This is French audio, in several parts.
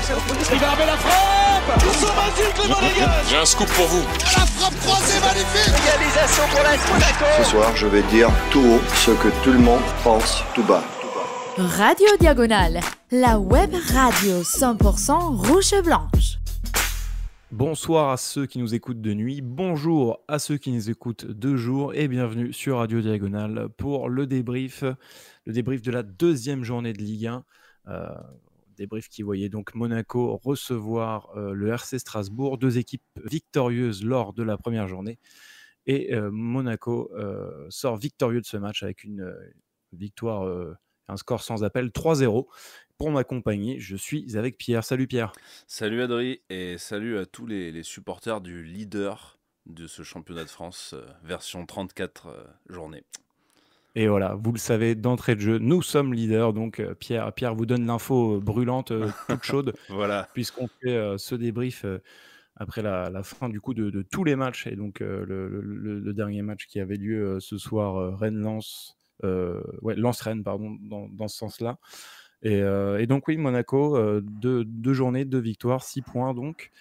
Il va armer la frappe. Ils sont magiques les Monégasques. J'ai un scoop pour vous. La frappe croisée magnifique. Égalisation pour l'AS Monaco. Ce soir, je vais dire tout haut ce que tout le monde pense tout bas. Radio Diagonale, la web radio 100% rouge-blanche. Bonsoir à ceux qui nous écoutent de nuit, bonjour à ceux qui nous écoutent de jour et bienvenue sur Radio Diagonale pour le débrief de la deuxième journée de Ligue 1. Débrief qui voyait donc Monaco recevoir le RC Strasbourg, deux équipes victorieuses lors de la première journée. Et Monaco sort victorieux de ce match avec une victoire, un score sans appel, 3-0. Pour m'accompagner, je suis avec Pierre. Salut Pierre. Salut Adri et salut à tous les supporters du leader de ce championnat de France, version 34 journées. Et voilà, vous le savez d'entrée de jeu, nous sommes leaders, donc Pierre vous donne l'info brûlante, toute chaude, Voilà. puisqu'on fait ce débrief après la fin du coup de tous les matchs, et donc le dernier match qui avait lieu ce soir, Lens-Rennes, pardon, dans ce sens-là. Et donc oui, Monaco, deux journées, 2 victoires, 6 points donc.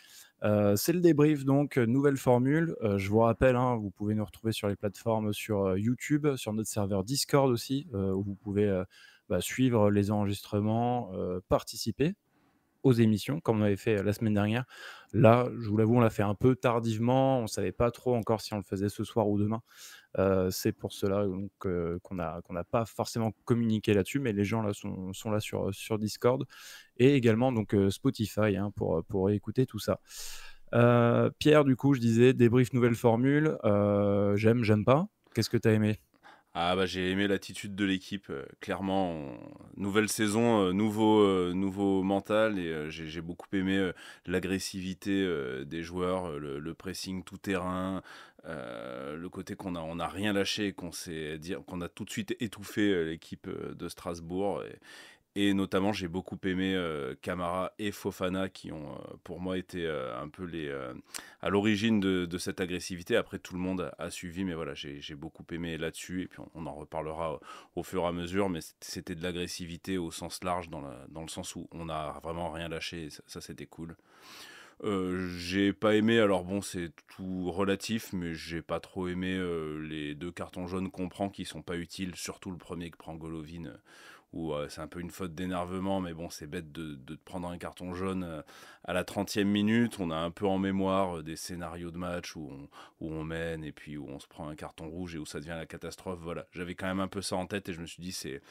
C'est le débrief, donc nouvelle formule. Je vous rappelle, vous pouvez nous retrouver sur les plateformes, sur YouTube, sur notre serveur Discord aussi, où vous pouvez suivre les enregistrements, participer aux émissions, comme on avait fait la semaine dernière. Là, je vous l'avoue, on l'a fait un peu tardivement. On ne savait pas trop encore si on le faisait ce soir ou demain. C'est pour cela donc, qu'on n'a pas forcément communiqué là-dessus, mais les gens là sont là sur Discord et également donc Spotify pour écouter tout ça. Pierre, du coup, je disais débrief nouvelle formule. J'aime pas. Qu'est-ce que tu as aimé ? J'ai aimé l'attitude de l'équipe, clairement. Nouvelle saison, nouveau mental, et j'ai beaucoup aimé l'agressivité des joueurs, le pressing tout terrain, le côté qu'on a rien lâché, qu'on a tout de suite étouffé l'équipe de Strasbourg. Et notamment, j'ai beaucoup aimé Camara et Fofana qui ont, pour moi, été un peu à l'origine de cette agressivité. Après, tout le monde a suivi, mais voilà, j'ai beaucoup aimé là-dessus. Et puis, on en reparlera au fur et à mesure. Mais c'était de l'agressivité au sens large, dans le sens où on n'a vraiment rien lâché. Et ça, c'était cool. J'ai pas aimé, alors bon, c'est tout relatif, mais j'ai pas trop aimé les 2 cartons jaunes qu'on prend qui sont pas utiles, surtout le premier que prend Golovin, où c'est un peu une faute d'énervement, mais bon, c'est bête de prendre un carton jaune à la 30e minute. On a un peu en mémoire des scénarios de match où on mène et puis où on se prend un carton rouge et où ça devient la catastrophe. Voilà, j'avais quand même un peu ça en tête et je me suis dit c'est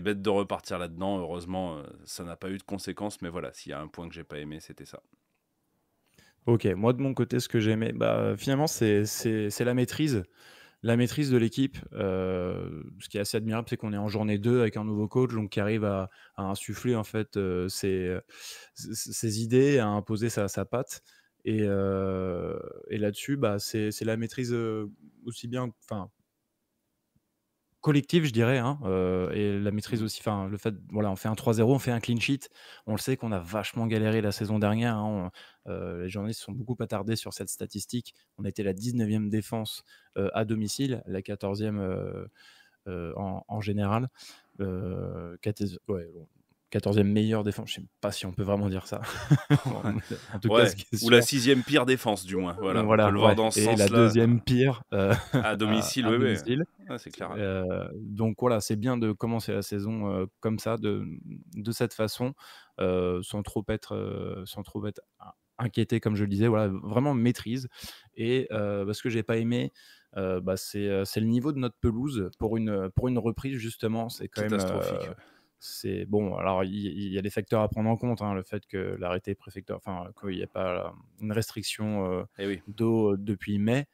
bête de repartir là-dedans. Heureusement, ça n'a pas eu de conséquences, mais voilà, s'il y a un point que j'ai pas aimé, c'était ça. Ok, moi de mon côté, ce que j'ai aimé, finalement, c'est la maîtrise. La maîtrise de l'équipe. Ce qui est assez admirable, c'est qu'on est en journée 2 avec un nouveau coach, donc qui arrive à insuffler en fait ses idées, à imposer sa patte. Et là-dessus, c'est la maîtrise aussi bien, collective, je dirais, et la maîtrise aussi, le fait, voilà, on fait un 3-0, on fait un clean sheet. On le sait qu'on a vachement galéré la saison dernière. Les journalistes sont beaucoup attardés sur cette statistique. On était la 19e défense à domicile, la 14e en général. 14e meilleure défense, je ne sais pas si on peut vraiment dire ça. En tout cas, ou la 6e pire défense, du moins. Voilà, on peut le voir dans ce sens-là. Et la 2e pire à domicile, à oui. domicile. Ouais, c'est clair. Donc voilà, c'est bien de commencer la saison comme ça, de cette façon, sans trop être inquiété, comme je le disais. Voilà, vraiment maîtrise. Et ce que j'ai pas aimé, c'est le niveau de notre pelouse pour une reprise, justement. C'est quand même catastrophique. C'est bon. Alors il y a des facteurs à prendre en compte, le fait que l'arrêté préfectoral, qu'il n'y a pas une restriction d'eau depuis mai.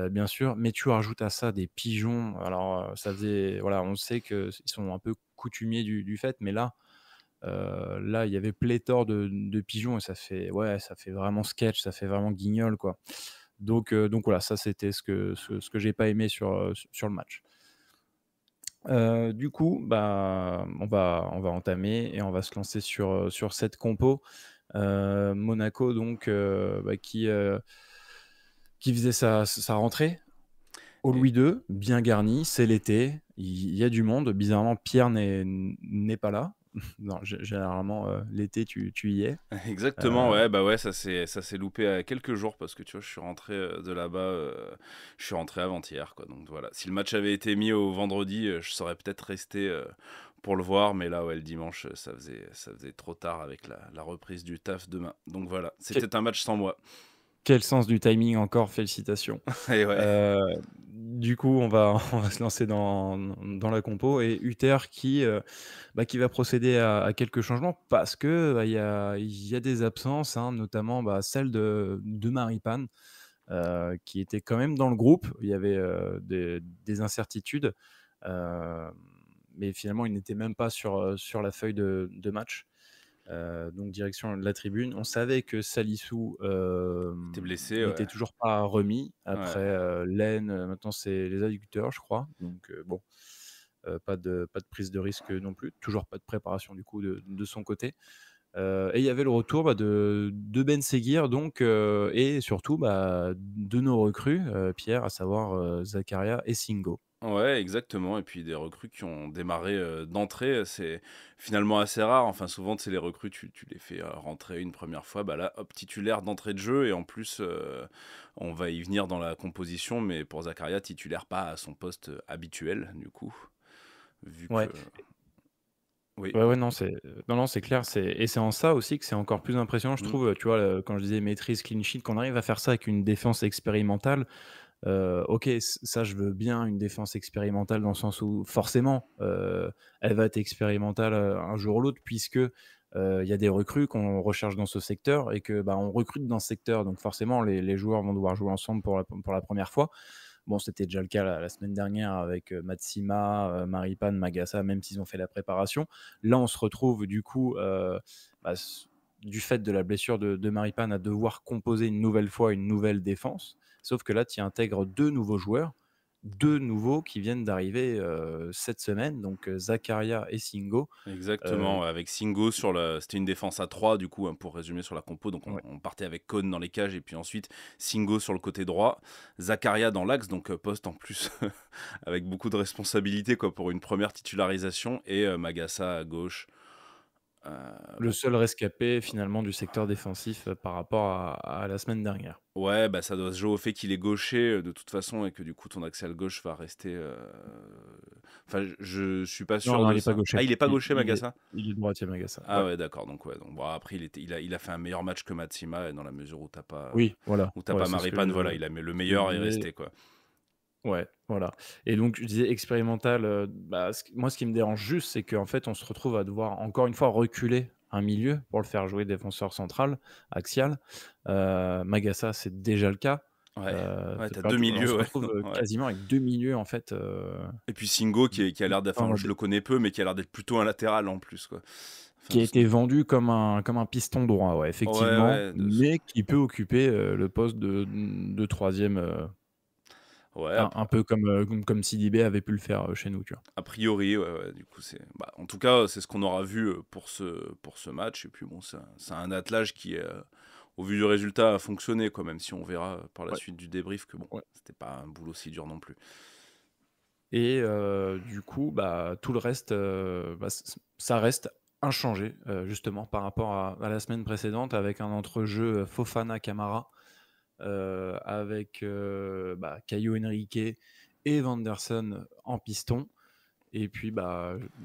Bien sûr, mais tu rajoutes à ça des pigeons. Alors, ça faisait, voilà, on sait qu'ils sont un peu coutumiers du fait, mais là, il y avait pléthore de pigeons et ça fait vraiment sketch, ça fait vraiment guignol, quoi. Donc voilà, ça c'était ce que j'ai pas aimé sur le match. Du coup, on va entamer et on va se lancer sur cette compo. Monaco, donc, qui faisait sa rentrée au Louis II, bien garni, c'est l'été, il y a du monde. Bizarrement, Pierre n'est pas là. non, généralement, l'été, tu y es. Exactement, Euh, ouais, bah ouais, ça s'est loupé à quelques jours parce que tu vois, je suis rentré de là-bas, je suis rentré avant-hier, quoi. Donc voilà, si le match avait été mis au vendredi, je serais peut-être resté pour le voir, mais là, ouais, le dimanche, ça faisait trop tard avec la reprise du taf demain. Donc voilà, que- c'était un match sans moi. Quel sens du timing encore, félicitations. Et ouais. Du coup, on va se lancer dans la compo et Uther qui va procéder à quelques changements parce que il y a des absences, hein, notamment celle de Maripane, qui était quand même dans le groupe. Il y avait des incertitudes, euh, mais finalement, il n'était même pas sur la feuille de match. Donc direction de la tribune. On savait que Salissou T'es blessé, ouais. n'était toujours pas remis Ouais. après l'aine. Maintenant, c'est les adducteurs, je crois. Donc bon, pas de prise de risque non plus. Toujours pas de préparation du coup de son côté. Et il y avait le retour de Ben Seguir, donc, et surtout de nos recrues, Pierre, à savoir Zakaria et Singo. Ouais, exactement. Et puis des recrues qui ont démarré d'entrée, c'est finalement assez rare. Enfin, souvent, c'est les recrues, tu les fais rentrer une première fois. Bah là, hop, titulaire d'entrée de jeu. Et en plus, on va y venir dans la composition. Mais pour Zakaria, titulaire pas à son poste habituel, du coup. Vu que. Ouais. Oui. Ouais, non, c'est clair. Et c'est en ça aussi que c'est encore plus impressionnant, je Mm. trouve. Tu vois, quand je disais maîtrise clean sheet, qu'on arrive à faire ça avec une défense expérimentale. Ok, ça, je veux bien une défense expérimentale dans le sens où forcément, elle va être expérimentale un jour ou l'autre, puisque il y a des recrues qu'on recherche dans ce secteur et que on recrute dans ce secteur. Donc forcément, les joueurs vont devoir jouer ensemble pour la première fois. Bon, c'était déjà le cas la semaine dernière avec Matsima, Maripane, Magassa, même s'ils ont fait la préparation. Là, on se retrouve du coup, du fait de la blessure de Maripane, à devoir composer une nouvelle fois une nouvelle défense. Sauf que là, tu intègres deux nouveaux joueurs, deux nouveaux qui viennent d'arriver cette semaine, donc Zakaria et Singo. Exactement, ouais, avec Singo c'était une défense à 3 du coup, hein, pour résumer sur la compo. Donc Ouais. on partait avec Kohn dans les cages et puis ensuite Singo sur le côté droit, Zakaria dans l'axe, donc poste en plus avec beaucoup de responsabilités quoi, pour une première titularisation, et Magassa à gauche. Le Bon, seul rescapé finalement du secteur défensif par rapport à la semaine dernière. ouais, bah ça doit se jouer au fait qu'il est gaucher de toute façon et que du coup ton axial gauche va rester. Enfin, je suis pas Non, sûr non, de il n'est pas ça. gaucher. Ah, il est pas gaucher, Magassa? Il est droitier, Magassa. Ah Ouais. ouais, d'accord. Donc ouais, donc bon, après il a fait un meilleur match que Matsima, et dans la mesure où Oui, voilà. t'as Ouais, pas c'est ce que Maripane, voilà, il a le meilleur est disais. resté quoi. Ouais, voilà. Et donc, je disais expérimental. Moi, ce qui me dérange juste, c'est qu'en fait, on se retrouve à devoir encore une fois reculer un milieu pour le faire jouer défenseur central, axial. Magassa, c'est déjà le cas. Ouais, ouais, t'as Tu vois, deux on se milieux, ouais. retrouve Ouais. quasiment avec deux milieux en fait. Et puis Singo qui a l'air d'être, En enfin, mode- je le connais peu, mais qui a l'air d'être plutôt un latéral en plus quoi. Enfin, qui a été vendu comme un piston droit, ouais, ouais, effectivement, ouais, mais qui peut occuper le poste de troisième, ouais, un peu comme Sidibé avait pu le faire chez nous, tu vois. a priori, ouais, ouais, du coup en tout cas c'est ce qu'on aura vu pour ce match. Et puis bon, c'est un attelage qui au vu du résultat a fonctionné quoi, même si on verra par la Ouais. suite du débrief que bon, Ouais. c'était pas un boulot si dur non plus. Et du coup, tout le reste, ça reste inchangé, justement, par rapport à la semaine précédente, avec un entrejeu Fofana-Camara, avec Caio Henrique et Vanderson en piston. Et puis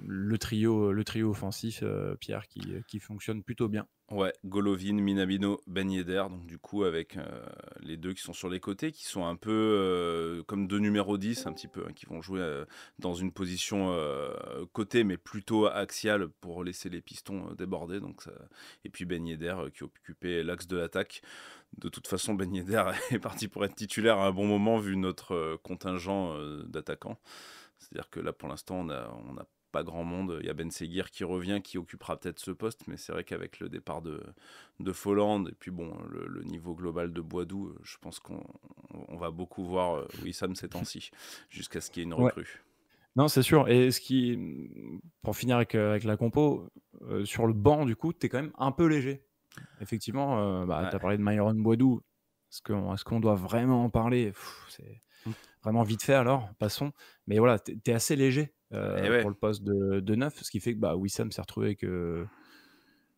le trio offensif, Pierre, qui fonctionne plutôt bien. Ouais, Golovin, Minamino, Ben Yedder, donc du coup avec les deux qui sont sur les côtés, qui sont un peu comme deux numéros 10, un petit peu, hein, qui vont jouer dans une position côté, mais plutôt axiale pour laisser les pistons déborder. Et puis Ben Yedder qui occupait l'axe de l'attaque. De toute façon, Ben Yedder est parti pour être titulaire à un bon moment vu notre contingent d'attaquants. C'est-à-dire que là, pour l'instant, on a pas grand monde. Il y a Ben Seguir qui revient, qui occupera peut-être ce poste, mais c'est vrai qu'avec le départ de Folland et puis bon, le niveau global de Boidou, je pense qu'on va beaucoup voir Wissam ces temps-ci, jusqu'à ce qu'il y ait une Ouais. recrue. Non, c'est sûr. Et pour finir avec la compo, sur le banc, du coup, t'es quand même un peu léger. Effectivement, Ouais. t'as parlé de Myron Boidou. Est-ce qu'on doit vraiment en parler? C'est vraiment vite fait alors, passons. Mais voilà, t'es assez léger Et ouais. pour le poste de 9, ce qui fait que Wissam s'est retrouvé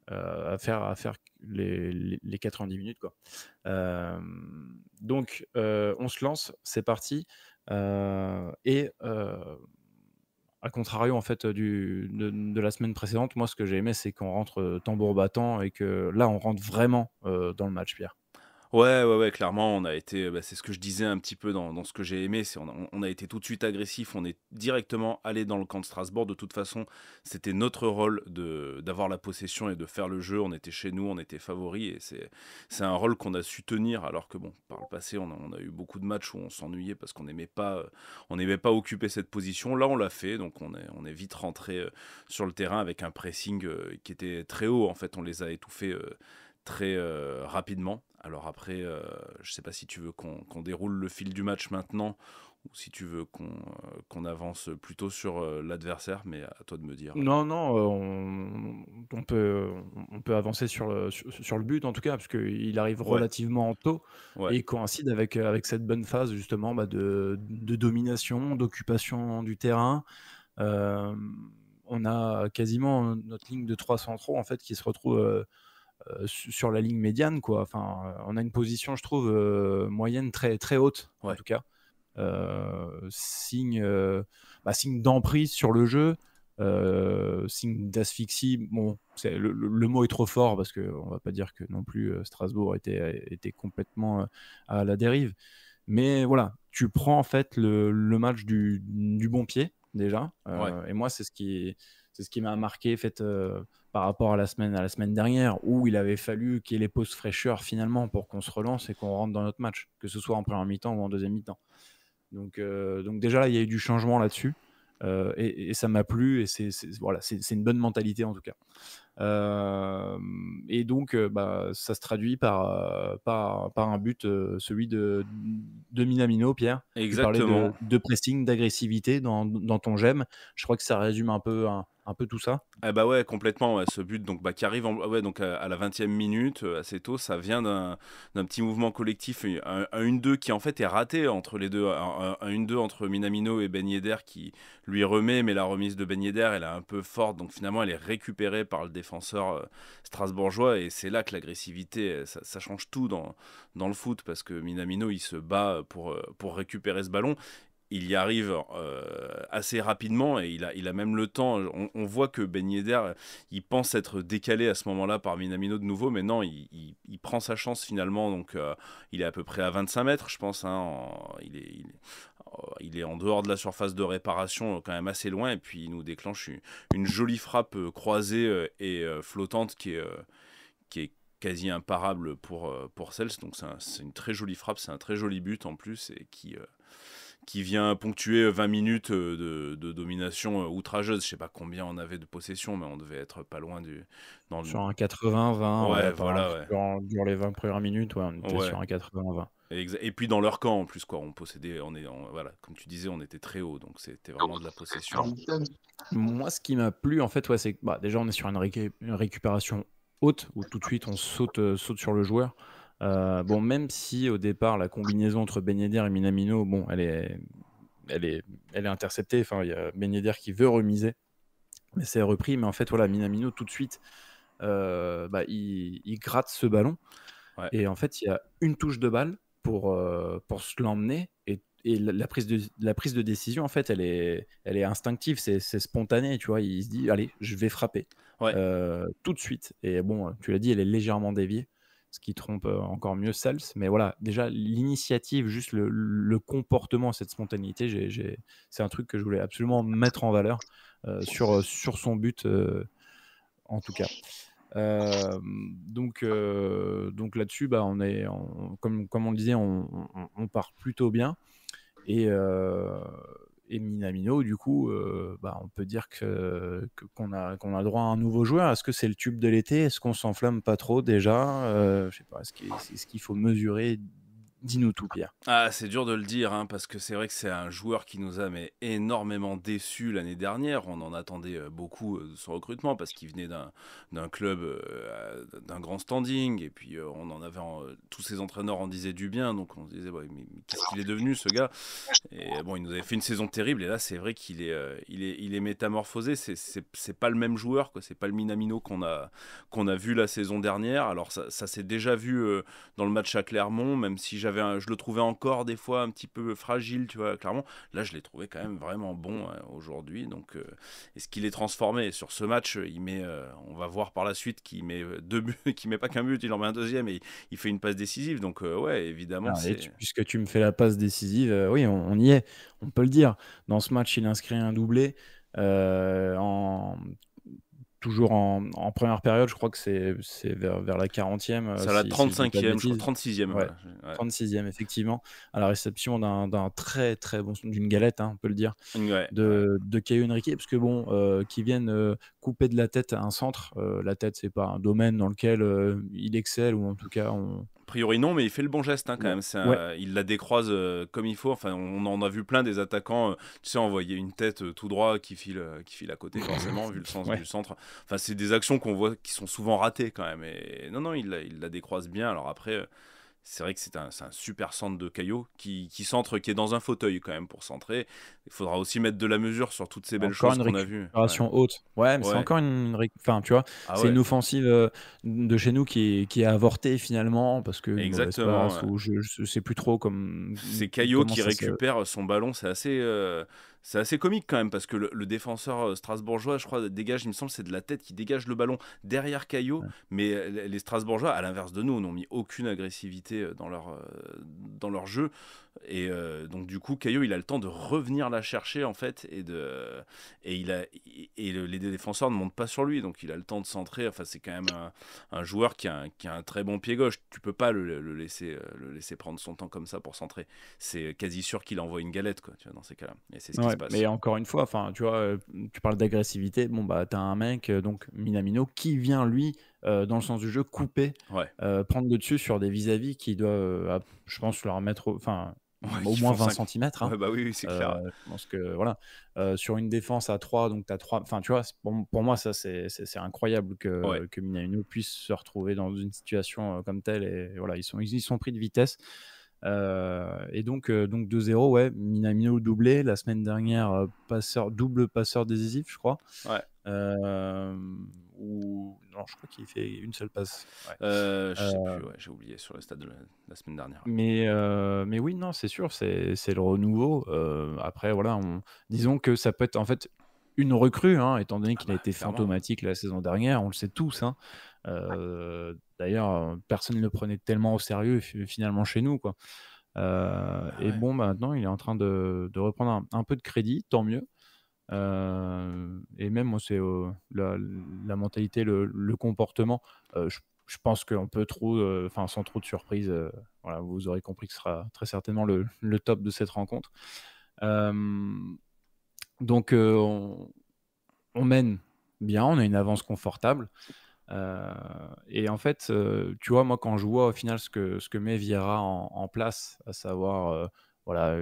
à faire les 90 minutes, quoi. Donc, on se lance, c'est parti. Et à contrario, en fait, de la semaine précédente, moi, ce que j'ai aimé, c'est qu'on rentre tambour battant et que là, on rentre vraiment dans le match, Pierre. Ouais, clairement, on a été, c'est ce que je disais un petit peu dans ce que j'ai aimé, c'est on a été tout de suite agressif, on est directement allé dans le camp de Strasbourg. De toute façon, c'était notre rôle d'avoir la possession et de faire le jeu. On était chez nous, on était favoris et c'est un rôle qu'on a su tenir alors que bon, par le passé, on a eu beaucoup de matchs où on s'ennuyait parce qu'on n'aimait pas occuper cette position. Là, on l'a fait, donc on est vite rentré sur le terrain avec un pressing qui était très haut. En fait, on les a étouffés très rapidement. Alors après, je sais pas si tu veux qu'on déroule le fil du match maintenant ou si tu veux qu'on avance plutôt sur l'adversaire, mais à toi de me dire. Non, non, on peut avancer sur le but, en tout cas, parce qu'il arrive Ouais, relativement tôt ouais, et il coïncide avec cette bonne phase, justement, de domination, d'occupation du terrain. Euh, on a quasiment notre ligne de 3 centraux, en fait, qui se retrouve sur la ligne médiane, quoi. Enfin, on a une position, je trouve, moyenne très, très haute, en ouais. tout cas. Signe d'emprise sur le jeu, signe d'asphyxie. Bon, le mot est trop fort parce qu'on va pas dire que non plus Strasbourg était complètement à la dérive. Mais voilà, tu prends en fait le match du bon pied déjà. Ouais. Et moi, c'est ce qui m'a marqué fait, par rapport à la semaine dernière où il avait fallu qu'il y ait les pauses fraîcheurs finalement pour qu'on se relance et qu'on rentre dans notre match, que ce soit en première mi-temps ou en deuxième mi-temps. Donc déjà là, il y a eu du changement là-dessus. Et ça m'a plu et c'est une bonne mentalité en tout cas. Et donc ça se traduit par un but, celui de Minamino, Pierre. Tu parlais Exactement. de pressing, d'agressivité dans ton j'aime. Je crois que ça résume un peu tout ça. Ah bah ouais, complètement, ouais, ce but donc, qui arrive ouais, donc à la 20e minute, assez tôt, ça vient d'un petit mouvement collectif, un 1-2 qui en fait est raté entre les deux, un 1-2 entre Minamino et Ben Yedder qui lui remet, mais la remise de Ben Yedder, elle est un peu forte, donc finalement elle est récupérée par le défenseur strasbourgeois et c'est là que l'agressivité, ça change tout dans le foot parce que Minamino il se bat pour récupérer ce ballon. Il y arrive assez rapidement et il a même le temps. On voit que Ben Yedder, il pense être décalé à ce moment-là par Minamino de nouveau, mais non, il prend sa chance finalement. Donc, il est à peu près à 25 mètres, je pense. Il est en dehors de la surface de réparation, quand même assez loin, et puis il nous déclenche une jolie frappe croisée et flottante qui est quasi imparable pour Cels. Donc, c'est une très jolie frappe, c'est un très joli but en plus, et qui vient ponctuer 20 minutes de domination outrageuse. Je sais pas combien on avait de possession, mais on devait être pas loin dans le... Sur un 80-20, Ouais, par voilà, ouais. durant les 20 premières minutes, ouais, on était Ouais. sur un 80-20. Et puis dans leur camp en plus, quoi. On possédait, voilà, comme tu disais, on était très haut, donc c'était vraiment de la possession. Moi, ce qui m'a plu, en fait, ouais, c'est que déjà, on est sur une récupération haute, où tout de suite, on saute sur le joueur. Bon, même si au départ, la combinaison entre Ben Yedder et Minamino, bon, elle est interceptée. Enfin, il y a Ben Yedder qui veut remiser, mais c'est repris. Mais en fait, voilà, Minamino, tout de suite, il gratte ce ballon. Ouais. Et en fait, il y a une touche de balle pour se l'emmener. Et la prise de décision, en fait, elle est instinctive, c'est spontané, tu vois. Il se dit, allez, je vais frapper Ouais. tout de suite. Et bon, tu l'as dit, elle est légèrement déviée, ce qui trompe encore mieux Sels. Mais voilà, déjà, l'initiative, juste le comportement, cette spontanéité, c'est un truc que je voulais absolument mettre en valeur sur son but, en tout cas. Donc là-dessus, comme on le disait, on part plutôt bien. Et Minamino, du coup, on peut dire qu'on a droit à un nouveau joueur. Est-ce que c'est le tube de l'été? Est-ce qu'on s'enflamme pas trop déjà? Je sais pas. Est-ce qu'il faut mesurer Dis-nous tout, Pierre. Ah, c'est dur de le dire, hein, parce que c'est vrai que c'est un joueur qui nous a mais énormément déçus l'année dernière. On en attendait beaucoup de son recrutement parce qu'il venait d'un club d'un grand standing et puis on en avait tous ses entraîneurs en disaient du bien, donc on se disait ouais, mais qu'est-ce qu'il est devenu ce gars? Et bon, il nous avait fait une saison terrible et là c'est vrai qu'il est métamorphosé. C'est pas le même joueur, quoi. C'est pas le Minamino qu'on a vu la saison dernière. Alors ça s'est déjà vu dans le match à Clermont, même si je le trouvais encore des fois un petit peu fragile, tu vois, Clermont. Là, je l'ai trouvé quand même vraiment bon aujourd'hui. Donc, est-ce qu'il est transformé? Et sur ce match, on va voir par la suite qu'il met 2 buts, qu'il met pas qu'un but, il en met un deuxième et il fait une passe décisive. Donc, ouais, évidemment, Ah, puisque tu me fais la passe décisive, oui, on y est, on peut le dire. Dans ce match, il inscrit un doublé. euh, en, Toujours en première période, je crois que c'est vers la 40e, c'est à la si je dis pas de 35e, je crois, bêtises. 36e. Ouais, Ouais. 36e, effectivement, à la réception d'un très très bon, d'une galette, hein, on peut le dire, Ouais. de Caio Henrique, parce que bon, qui viennent couper de la tête à un centre, la tête, c'est pas un domaine dans lequel il excelle, ou en tout cas, A priori non, mais il fait le bon geste, hein, quand Ouais. même. Ouais. Il la décroise comme il faut. Enfin, on en a vu plein des attaquants, tu sais, envoyer une tête tout droit qui file à côté, forcément, vu le sens Ouais. du centre. Enfin, c'est des actions qu'on voit qui sont souvent ratées quand même. Et non, il la décroise bien. Alors après, c'est vrai que c'est un super centre de Caillot qui centre, qui est dans un fauteuil quand même pour centrer. Il faudra aussi mettre de la mesure sur toutes ces belles Encore choses une qu'on a vues. Ouais. récupération haute. Ouais, mais c'est Ouais. encore enfin, tu vois, Ah c'est ouais, une offensive de chez nous qui est avortée finalement parce que une mauvaise exactement. passe, ou je sais plus trop C'est Caillot comment qui ça se. récupère son ballon, c'est assez comique quand même parce que le défenseur strasbourgeois, je crois, dégage, il me semble, c'est de la tête qui dégage le ballon derrière Caillot, Ouais. mais les Strasbourgeois, à l'inverse de nous, n'ont mis aucune agressivité dans leur jeu. Et donc du coup, Caillot, il a le temps de revenir la chercher en fait, les défenseurs ne montent pas sur lui, donc il a le temps de centrer. Enfin, c'est quand même un joueur qui a un très bon pied gauche. Tu peux pas le laisser prendre son temps comme ça pour centrer. C'est quasi sûr qu'il envoie une galette, quoi, tu vois, dans ces cas-là. Et c'est ce qui Ouais, se passe. mais encore une fois, enfin, tu vois, tu parles d'agressivité. Bon, bah, t'as un mec, donc Minamino, qui vient lui, dans le sens du jeu, couper, Ouais. prendre le dessus sur des vis-à-vis qui doivent, je pense, leur mettre, enfin, Ouais, au qui moins font 20 5. cm. Ouais, bah oui, c'est clair. Je pense que voilà, sur une défense à 3, donc tu as 3. Enfin, tu vois, pour moi, ça, c'est incroyable Ouais. que Minamino puisse se retrouver dans une situation comme telle. Et voilà, ils sont pris de vitesse. Et donc 2-0, ouais, Minamino doublé. La semaine dernière, double passeur décisif, je crois. Ouais. Non, je crois qu'il fait une seule passe. Ouais. Je sais plus, ouais, j'ai oublié sur le stade de la semaine dernière. Mais oui, non, c'est sûr, c'est le renouveau. Après, voilà, disons que ça peut être en fait une recrue, hein, étant donné qu'il a été clairement. fantomatique la saison dernière, on le sait tous, hein. D'ailleurs, personne ne le prenait tellement au sérieux finalement chez nous, quoi. Et bon, maintenant, il est en train de reprendre un peu de crédit, tant mieux. Et même moi, c'est la mentalité, le comportement. Je pense qu'on peut enfin, sans trop de surprise, voilà, vous aurez compris que ce sera très certainement le top de cette rencontre. Donc, on mène bien, on a une avance confortable. Et en fait, tu vois, moi, quand je vois au final ce que met Vieira en place, à savoir, voilà,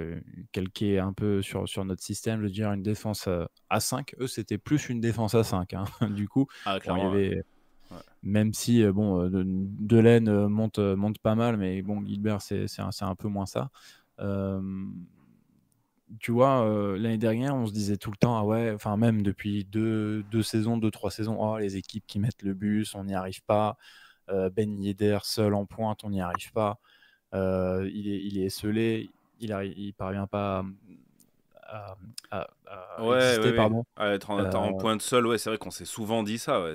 calqué un peu sur notre système, je veux dire, une défense à 5. Eux, c'était plus une défense à 5, hein. Du coup, Ah, bon, il y clairement. avait, Ouais. même si Delaine monte pas mal, mais bon, Gilbert, c'est un peu moins ça. Tu vois, l'année dernière, on se disait tout le temps, ah ouais, enfin, même depuis 3 saisons, oh, les équipes qui mettent le bus, on n'y arrive pas. Ben Yedder seul en pointe, on n'y arrive pas. Il est esselé, il parvient pas à Ouais, exister, ouais, ouais. pardon. Être en pointe seul, ouais, c'est vrai qu'on s'est souvent dit ça, ouais,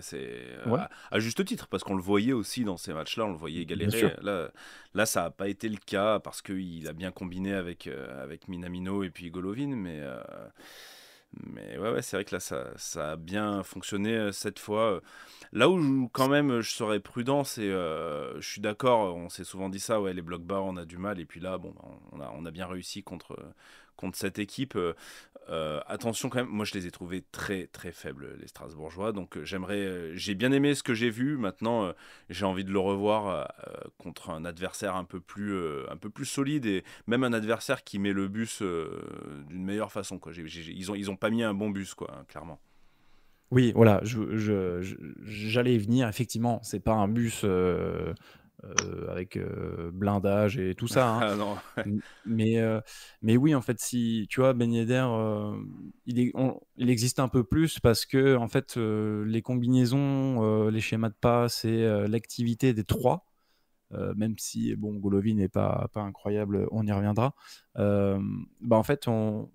Ouais. à juste titre, parce qu'on le voyait aussi dans ces matchs-là, on le voyait Bien galérer. sûr. Là, ça n'a pas été le cas parce qu'il a bien combiné avec Minamino et puis Golovin, mais ouais, c'est vrai que là, ça a bien fonctionné cette fois. Là où quand même je serais prudent, c'est, je suis d'accord, on s'est souvent dit ça, ouais, les blocs bas, on a du mal, et puis là, bon, on a bien réussi contre contre cette équipe. Attention quand même, moi je les ai trouvés très très faibles les Strasbourgeois, donc j'ai bien aimé ce que j'ai vu. Maintenant, j'ai envie de le revoir contre un adversaire un peu plus solide et même un adversaire qui met le bus d'une meilleure façon, quoi. Ils ont pas mis un bon bus, quoi, hein, clairement. Oui, voilà, j'allais y venir. Effectivement, c'est pas un bus avec blindage et tout ça, hein. Ah non. M- Mais, mais oui, en fait, si tu vois, Ben Yedder, il existe un peu plus parce que en fait, les combinaisons, les schémas de passe et l'activité des trois, même si bon, Golovin n'est pas incroyable, on y reviendra. Bah en fait, on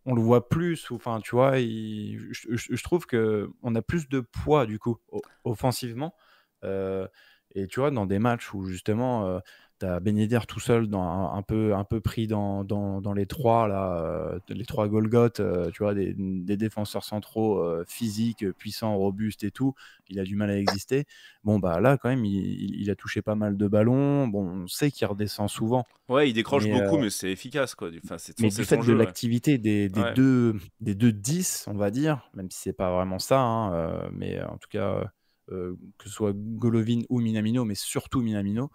le voit plus, enfin, tu vois, je trouve que on a plus de poids du coup offensivement. Euh, et tu vois, dans des matchs où justement, tu as Ben Yedder tout seul, un peu pris dans les trois, là, les trois Golgoth, tu vois, des défenseurs centraux physiques, puissants, robustes et tout, il a du mal à exister. Bon, bah là, quand même, il a touché pas mal de ballons. Bon, on sait qu'il redescend souvent, Ouais, il décroche mais beaucoup, mais c'est efficace, quoi. Enfin, mais c'est du fait son de jeu, ouais. l'activité Ouais. des deux 10, on va dire, même si c'est pas vraiment ça, hein, mais en tout cas, que ce soit Golovin ou Minamino, mais surtout Minamino,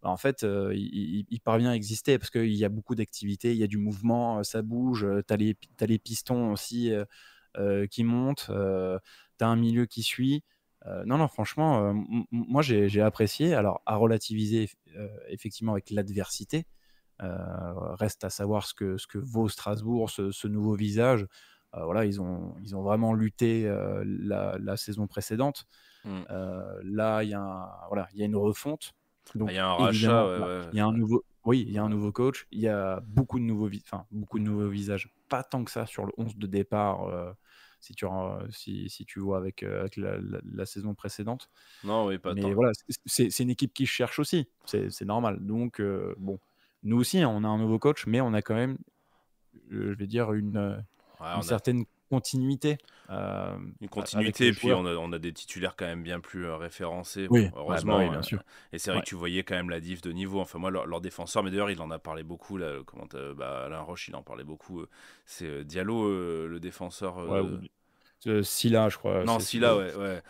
bah, en fait, il parvient à exister parce qu'il y a beaucoup d'activité, il y a du mouvement, ça bouge, t'as les pistons aussi qui montent, t'as un milieu qui suit. Non, non, franchement, moi j'ai apprécié. Alors, à relativiser effectivement avec l'adversité. Reste à savoir ce que vaut Strasbourg, ce nouveau visage. Voilà, ils ont vraiment lutté la saison précédente. Mm. Là, voilà, il y a une refonte. Ah, il y Donc, a un rachat, évidemment, ouais, bah, ouais. il y a un nouveau, oui, il y a un Ouais. nouveau coach. Il y a beaucoup de beaucoup de nouveaux visages. Pas tant que ça sur le 11 de départ, si tu vois avec la saison précédente. Non, oui, pas Mais tant. voilà, c'est une équipe qui cherche aussi. C'est normal. Donc, bon, nous aussi, hein, on a un nouveau coach, mais on a quand même, je vais dire, Ouais, une on a certaine continuité une avec continuité, les et puis joueurs. on a des titulaires quand même bien plus référencés, bon, Oui, ouais, bah oui, heureusement. bien sûr. Et c'est vrai Ouais. que tu voyais quand même la diff de niveau. Enfin, moi, leur défenseur, mais d'ailleurs, il en a parlé beaucoup, là, Alain Roche, il en parlait beaucoup. C'est Diallo, le défenseur. Ouais, Silla, je crois. Non, Silla, ouais, ouais.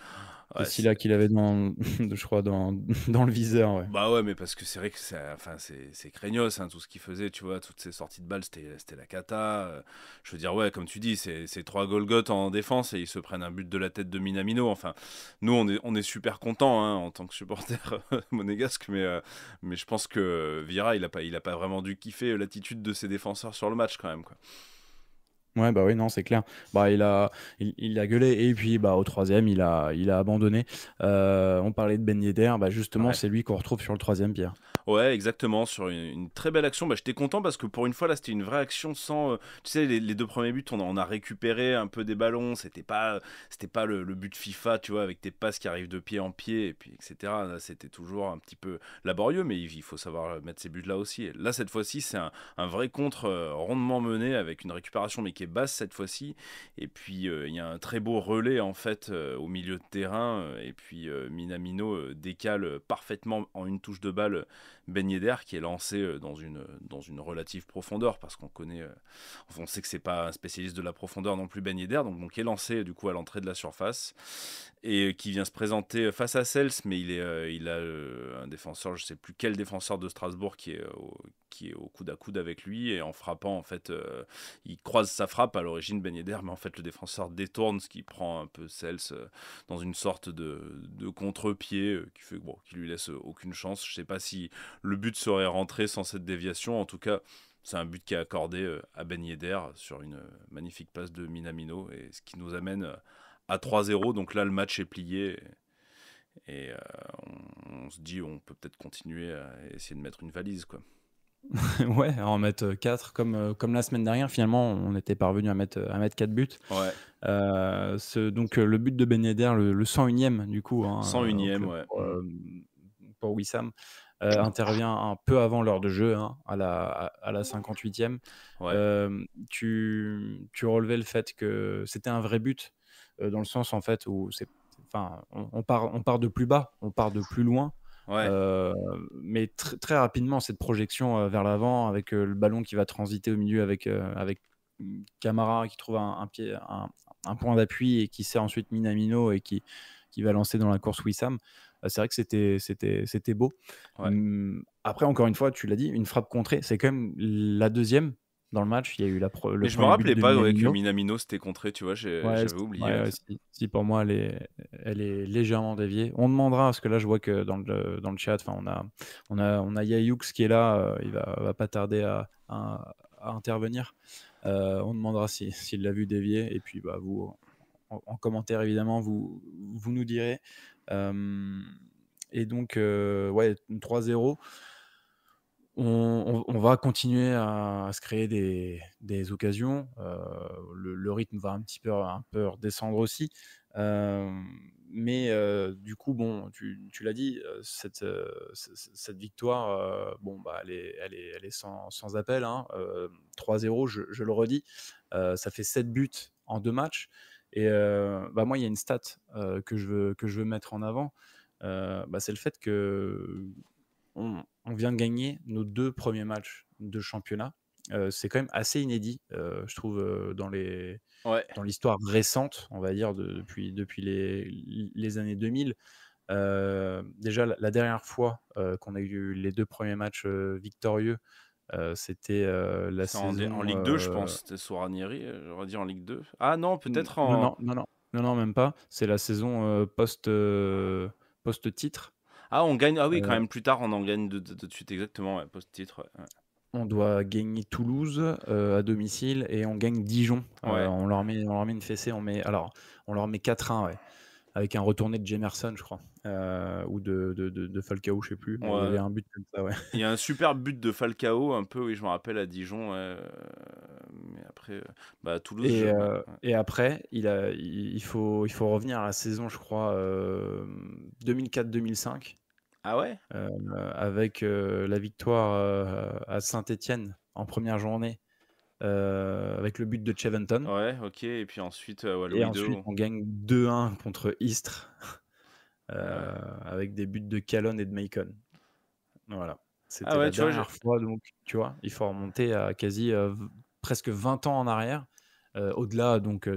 C'est Ouais, Silla qu'il avait je crois, dans le viseur. Ouais. bah ouais, mais parce que c'est vrai que enfin, c'est craignos, hein, tout ce qu'il faisait, tu vois, toutes ces sorties de balles, c'était la cata. Je veux dire, ouais, comme tu dis, c'est trois Golgoth en défense et ils se prennent un but de la tête de Minamino. Enfin, nous, on est super contents, hein, en tant que supporter monégasque, mais je pense que Vira, il a pas vraiment dû kiffer l'attitude de ses défenseurs sur le match, quand même, quoi. Ouais, bah oui, non, c'est clair. Bah, il a gueulé et puis bah, au troisième, il a abandonné. On parlait de Ben Yedder, bah, justement, Ouais. c'est lui qu'on retrouve sur le troisième, Pierre. Ouais, exactement, sur une très belle action. Bah, j'étais content parce que pour une fois, là, c'était une vraie action sans. Tu sais, les deux premiers buts, on a récupéré un peu des ballons. C'était pas le but FIFA, tu vois, avec tes passes qui arrivent de pied en pied, et puis etc. Là, c'était toujours un petit peu laborieux, mais il faut savoir mettre ces buts-là aussi. Et là, cette fois-ci, c'est un vrai contre rondement mené avec une récupération, mais qui est basse cette fois-ci. Et puis, il y a un très beau relais, en fait, au milieu de terrain. Et puis, Minamino décale parfaitement en une touche de balle Ben Yedder, qui est lancé dans une relative profondeur, parce qu'on connaît, on sait que c'est pas un spécialiste de la profondeur non plus, Ben Yedder, donc qui est lancé du coup à l'entrée de la surface et qui vient se présenter face à Sels, mais il a un défenseur, je sais plus quel défenseur de Strasbourg qui est au coude à coude avec lui, et en frappant, en fait, il croise sa frappe à l'origine, Ben Yedder, mais en fait le défenseur détourne, ce qui prend un peu Sels dans une sorte de contre-pied qui lui laisse aucune chance. Je sais pas si le but serait rentré sans cette déviation. En tout cas, c'est un but qui est accordé à Ben Yedder sur une magnifique passe de Minamino, et ce qui nous amène à 3-0. Donc là, le match est plié, et on se dit on peut peut-être continuer à essayer de mettre une valise, quoi. Ouais, à en mettre 4 comme la semaine dernière. Finalement, on était parvenu à mettre 4 buts. Ouais, Donc, le but de Ben Yedder, le 101e du coup, hein, 101e, ouais. pour Wissam, intervient un peu avant l'heure de jeu, hein, à la 58e. Ouais. Tu relevais le fait que c'était un vrai but, dans le sens en fait où on part de plus bas, on part de plus loin. Ouais. Mais très rapidement, cette projection vers l'avant, avec le ballon qui va transiter au milieu avec Camara qui trouve un point d'appui et qui sert ensuite Minamino et qui va lancer dans la course Wissam. C'est vrai que c'était beau. Ouais. Après, encore une fois, tu l'as dit, une frappe contrée, c'est quand même la deuxième dans le match. Il y a eu le Mais je me premier but rappelais de pas que Minamino. Minamino s'était contré, tu vois, Ouais, j'avais oublié. ouais, si, pour moi, elle est légèrement déviée. On demandera, parce que là, je vois que dans le chat, on a Yayoux qui est là, il va pas tarder à intervenir. On demandera s'il l'a vu dévier, et puis bah, vous, en commentaire, évidemment, vous nous direz. Et donc, ouais, 3-0. On va continuer à se créer des occasions. Le rythme va un peu redescendre aussi. Mais du coup, bon, tu l'as dit, cette victoire, bon, bah, elle est sans appel, hein. 3-0, je le redis. Ça fait 7 buts en 2 matchs. Et bah, moi, il y a une stat que je veux mettre en avant. Bah, c'est le fait que on vient de gagner nos 2 premiers matchs de championnat. C'est quand même assez inédit, je trouve, dans Ouais. l'histoire récente, on va dire, depuis les années 2000. Déjà, la dernière fois qu'on a eu les 2 premiers matchs victorieux, c'était la C'est en saison. Ligue 2, je pense. C'était sous Ranieri, j'aurais dit en Ligue 2. Ah non, peut-être Non, en. non, non, non, non, non, même pas. C'est la saison post-titre. Ah, on gagne. Ah oui, quand Euh, même, plus tard, on en gagne de suite, exactement, ouais, post-titre. Ouais. On doit gagner Toulouse à domicile et on gagne Dijon. Ouais. On leur met une fessée. On leur met 4-1, ouais, avec un retourné de Jemerson, je crois, ou de Falcao, je sais plus. Mais il y Ouais. avait un but comme ça, ouais. Il y a un super but de Falcao, un peu, oui, je me rappelle, à Dijon. Ouais, mais après, bah, à Toulouse, Et, ouais. et après, il faut revenir à la saison, je crois, 2004-2005. Ah ouais? Avec la victoire à Saint-Étienne en première journée, avec le but de Cheventon. Ouais, ok. Et puis ensuite, ouais, Et Louis ensuite, II. on gagne 2-1 contre Istres, Ouais. avec des buts de Calonne et de Macon. Voilà. C'était Ah ouais, la tu vois, dernière fois, donc, tu vois, il faut remonter à quasi presque 20 ans en arrière. Au-delà, donc,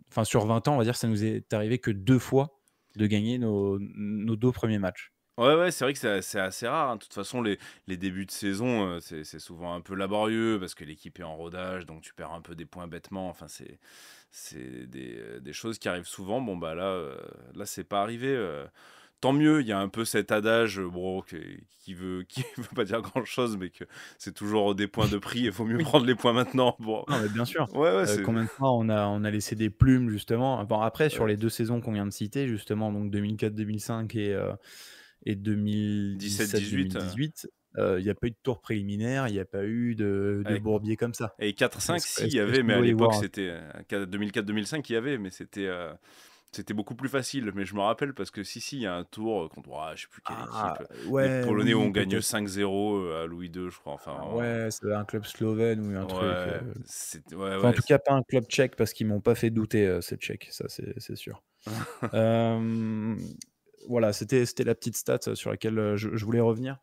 enfin, sur 20 ans, on va dire, ça nous est arrivé que 2 fois de gagner nos 2 premiers matchs. Ouais, c'est vrai que c'est assez rare, hein. De toute façon, les débuts de saison, c'est souvent un peu laborieux parce que l'équipe est en rodage, donc tu perds un peu des points bêtement. Enfin, c'est des choses qui arrivent souvent. Bon, bah là c'est pas arrivé. Tant mieux, il y a un peu cet adage, bon, qui veut pas dire grand-chose, mais que c'est toujours des points de prix et il vaut mieux Oui. prendre les points maintenant. Bon. Non, mais bien sûr. Ouais, c'est. Combien de fois on a laissé des plumes, justement. Bon, après, sur les 2 saisons qu'on vient de citer, justement, donc 2004-2005 et 2017-2018, il n'y a pas eu de tour préliminaire, il n'y a pas eu de Avec- bourbier comme ça. Et 4-5, si, il y Est-ce avait, que mais vous à voulez l'époque, voir c'était 2004-2005, il y avait, mais c'était beaucoup plus facile. Mais je me rappelle parce que si, il y a un tour contre, je sais plus quelle équipe. Les ouais, Polonais où oui, on gagne peut-être. 5-0 à Louis II, je crois. Enfin, Ouais, c'est un club slovène ou un truc. ouais, Enfin, en tout cas, pas un club tchèque, parce qu'ils m'ont pas fait douter, ces Tchèques, ça c'est sûr. Voilà, c'était la petite stat sur laquelle je voulais revenir.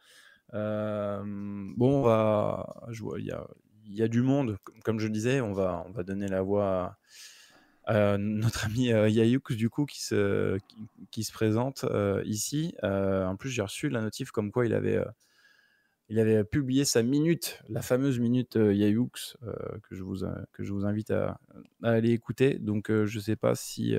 Bon, je vois, il y a du monde, comme je disais. On va donner la voix à notre ami Yayoux, du coup, qui se présente ici. En plus, j'ai reçu la notif comme quoi il avait publié sa minute, la fameuse minute Yayoux, que je vous invite à aller écouter. Donc, je sais pas si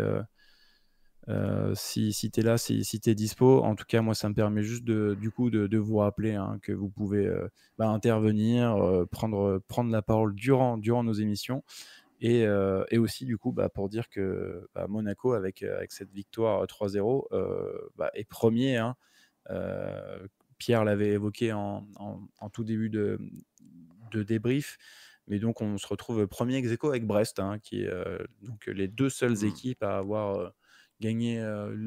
tu es là, si tu es dispo. En tout cas, moi, ça me permet juste du coup de vous rappeler, hein, que vous pouvez intervenir, prendre la parole durant nos émissions. Et aussi, du coup, pour dire que Monaco, avec cette victoire 3-0, est premier, hein. Pierre l'avait évoqué en tout début de débrief. Mais donc, on se retrouve premier ex-aequo avec Brest, hein, qui est donc les 2 seules équipes à avoir gagné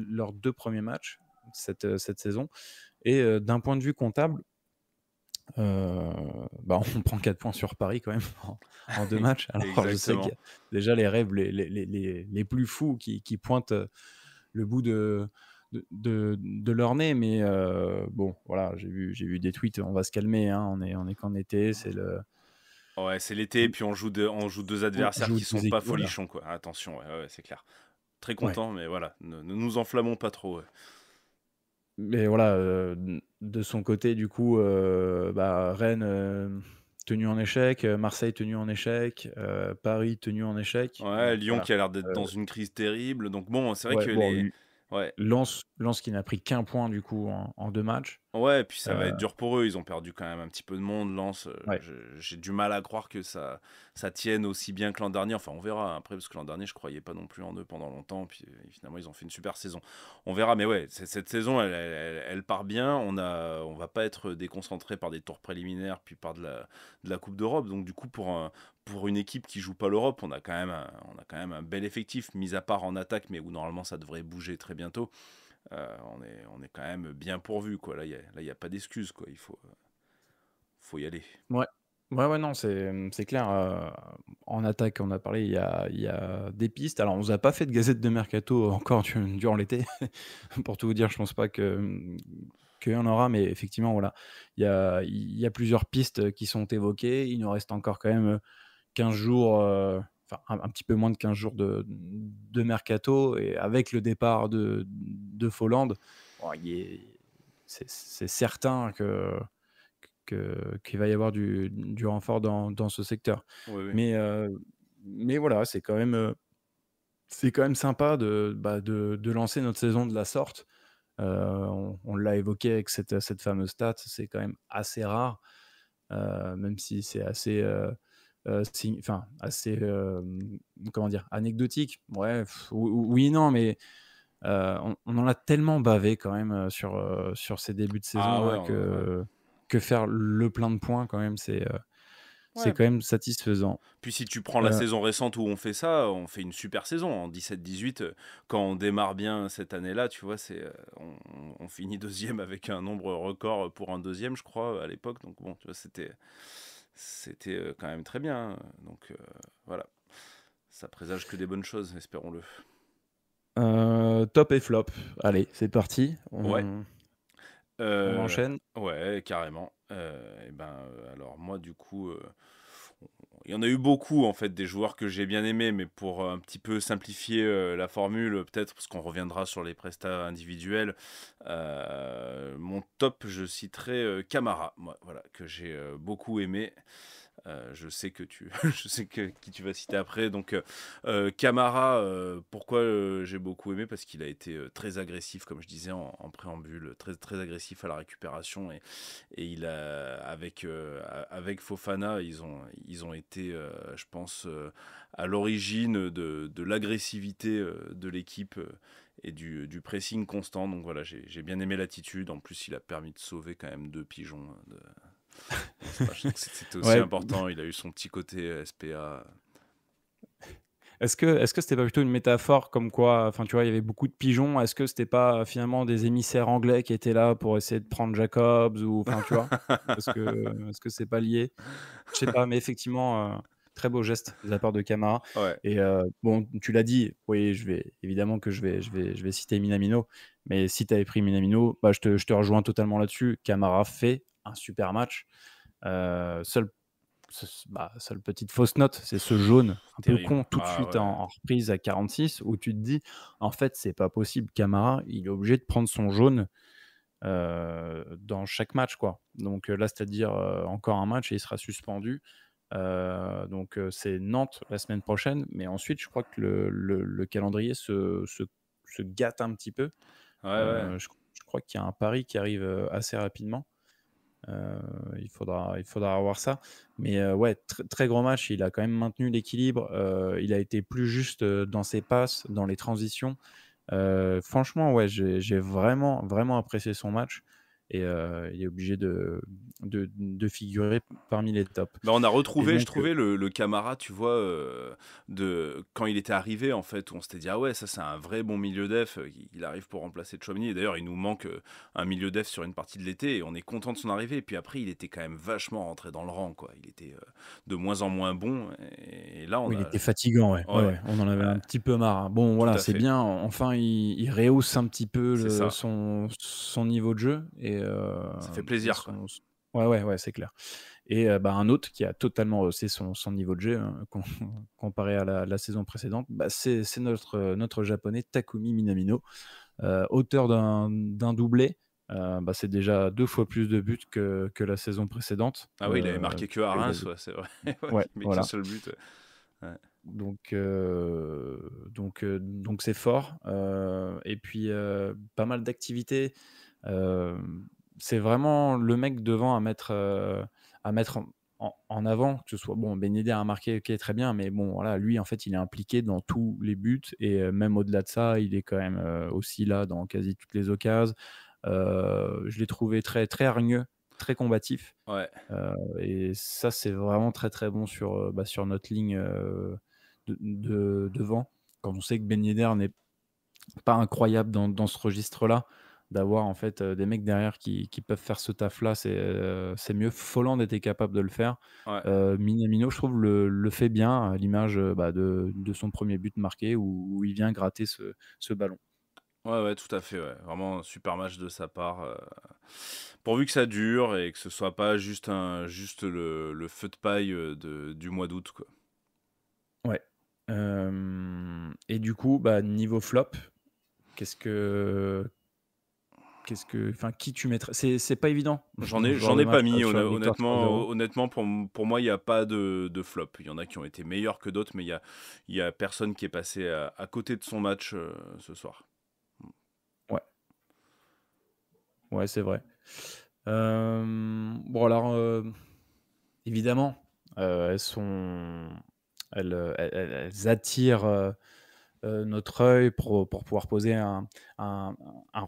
leurs 2 premiers matchs cette saison. Et d'un point de vue comptable, on prend 4 points sur Paris quand même en 2 matchs. Alors, je sais qu'il y a déjà les rêves les plus fous qui pointent le bout de de leur nez, mais bon, voilà, j'ai vu des tweets, on va se calmer, hein, on est qu'en été, c'est le Ouais, c'est l'été, et puis on joue deux on adversaires joue qui sont 2 pas équipes, voilà. folichons, quoi. Attention, ouais, ouais, c'est clair. Très Ouais. content, mais voilà, ne nous enflammons pas trop. Ouais. Mais voilà, de son côté, du coup, bah, Rennes, tenu en échec, Marseille tenu en échec, Paris tenu en échec. Ouais, Donc Lyon voilà, qui a l'air d'être heu, dans une crise terrible. Donc bon, c'est vrai ouais, que bon, les. Ouais, Lens qui n'a pris qu'un point du coup en 2 matchs. ouais, puis ça va Heu, être dur pour eux. Ils ont perdu quand même un petit peu de monde. Lens, ouais, j'ai du mal à croire que ça tienne aussi bien que l'an dernier. Enfin, on verra hein, après, parce que l'an dernier, je croyais pas non plus en eux pendant longtemps. Puis finalement, ils ont fait une super saison. On verra, mais ouais, cette saison, elle part bien. On va pas être déconcentré par des tours préliminaires, puis par de la Coupe d'Europe. Donc du coup, pour une équipe qui joue pas l'Europe, on a quand même un bel effectif, mis à part en attaque, mais où normalement ça devrait bouger très bientôt. On est quand même bien pourvu, quoi. Là, y a pas d'excuse, quoi. Faut y aller. ouais. Ouais, ouais, non, c'est clair, en attaque, on a parlé, il y a des pistes. Alors on nous a pas fait de gazette de mercato encore durant l'été. Pour tout vous dire, je pense pas qu'il y en aura, mais effectivement, voilà, il y a plusieurs pistes qui sont évoquées. Il nous reste encore quand même, 15 jours, enfin un petit peu moins de 15 jours de mercato, et avec le départ de Folland, bon, c'est certain qu'il va y avoir du renfort dans ce secteur. Oui, oui. Mais, voilà, c'est quand même sympa de lancer notre saison de la sorte. On l'a évoqué avec cette fameuse stat, c'est quand même assez rare, même si c'est assez, enfin assez, comment dire? Anecdotique. Ouais, oui et non, mais, on en a tellement bavé quand même, sur ces débuts de saison Ah ouais, là ouais. que faire le plein de points quand même, c'est Ouais. quand même satisfaisant. Puis si tu prends la Heu, saison récente où on fait ça, on fait une super saison. En 17-18, quand on démarre bien cette année-là, tu vois, on finit deuxième avec un nombre record pour un deuxième, je crois, à l'époque. Donc bon, tu vois, c'était quand même très bien. Hein. Donc voilà, ça présage que des bonnes choses, espérons-le. top et flop. Allez, c'est parti, Ouais. on Euh, enchaîne. ouais, carrément. Alors moi, du coup, il y en a eu beaucoup en fait des joueurs que j'ai bien aimés, mais pour un petit peu simplifier la formule, peut-être parce qu'on reviendra sur les prestats individuels. Mon top, je citerai Camara, moi, voilà, que j'ai beaucoup aimé. Je sais je sais qui tu vas citer après. Donc Camara, pourquoi j'ai beaucoup aimé? Parce qu'il a été très agressif, comme je disais en préambule, très très agressif à la récupération, et avec Fofana, ils ont été, je pense, à l'origine de l'agressivité de l'équipe. Et du pressing constant. Donc voilà, j'ai bien aimé l'attitude. En plus, il a permis de sauver quand même 2 pigeons. Je trouve que c'était aussi Ouais. important. Il a eu son petit côté SPA. Est-ce que c'était pas plutôt une métaphore comme quoi, enfin, tu vois, il y avait beaucoup de pigeons? Est-ce que c'était pas finalement des émissaires anglais qui étaient là pour essayer de prendre Jacobs, ou enfin, tu vois? Est-ce que c'est pas lié? Je sais pas, mais effectivement, très beau geste de la part de Camara. Ouais, Et bon, tu l'as dit, oui, je vais citer Minamino, mais si tu avais pris Minamino, bah, je te rejoins totalement là-dessus. Camara fait un super match. Seule seule petite fausse note, c'est ce jaune un peu terrible. con tout de Ah suite ouais. en reprise à 46, où tu te dis: «En fait, c'est pas possible, Camara, il est obligé de prendre son jaune, dans chaque match, quoi». Donc là, c'est-à-dire, encore un match et il sera suspendu. Donc c'est Nantes la semaine prochaine, mais ensuite je crois que le calendrier se gâte un petit peu. Ouais, ouais. Je crois qu'il y a un pari qui arrive, assez rapidement. Il faudra voir ça. Mais ouais, très gros match. Il a quand même maintenu l'équilibre. Il a été plus juste, dans ses passes, dans les transitions. Franchement, ouais, j'ai vraiment, vraiment apprécié son match. et il est obligé de figurer parmi les tops. Bah, on a Et retrouvé, je donc, trouvais, le Camara, tu vois, quand il était arrivé, en fait, où on s'était dit, ah ouais, ça c'est un vrai bon milieu def, il arrive pour remplacer Tchouaméni. Et d'ailleurs, il nous manque un milieu def sur une partie de l'été, et on est content de son arrivée. Et puis après, il était quand même vachement rentré dans le rang, quoi. Il était de moins en moins bon, et là, on oui, il a... était fatigant, ouais. Ouais, Ouais, ouais, on en avait ouais, un petit peu marre, hein. Bon, tout voilà, à c'est fait, bien. Enfin, il rehausse un petit peu c'est ça. son niveau de jeu Ça fait et plaisir, quoi. ouais, ouais, ouais, c'est clair. Et bah, un autre qui a totalement haussé son niveau de jeu, hein, comparé à la saison précédente, bah, c'est notre japonais Takumi Minamino, auteur d'un doublé. Bah, c'est déjà 2 fois plus de buts que la saison précédente. Ah oui, il avait marqué que à Puisqu'il Reims, avait ouais, c'est vrai. Ouais, ouais, il met qu'un voilà. seul but. Ouais. Donc c'est fort. Et puis pas mal d'activités. Euh, c'est vraiment le mec devant à mettre en avant, que ce soit bon, Ben Yedder a marqué, ok, très bien, mais bon, voilà, lui en fait, il est impliqué dans tous les buts et même au-delà de ça, il est quand même aussi là dans quasi toutes les occasions. Je l'ai trouvé très très hargneux, très combatif. Ouais. Et ça, c'est vraiment très très bon sur notre ligne devant. Quand on sait que Ben Yedder n'est pas incroyable dans ce registre-là, d'avoir en fait des mecs derrière qui peuvent faire ce taf-là, c'est mieux. Folland était capable de le faire. Ouais. Minamino, je trouve, le fait bien à l'image de son premier but marqué où il vient gratter ce ballon. Ouais, ouais, tout à fait, ouais. Vraiment un super match de sa part. Pourvu que ça dure et que ce soit pas juste le feu de paille du mois d'août, quoi. Ouais. Et du coup, bah, niveau flop, qu'est-ce que, enfin, qui tu mettrais? C'est pas évident, J'en dans ce ai, genre j'en de ai match, pas mis, sur la victoire 3-0. honnêtement, pour moi, il n'y a pas de flop. Il y en a qui ont été meilleurs que d'autres, mais il y a personne qui est passé à côté de son match ce soir. Ouais, ouais, c'est vrai. Bon, alors, évidemment, elles attirent notre œil pour pouvoir poser un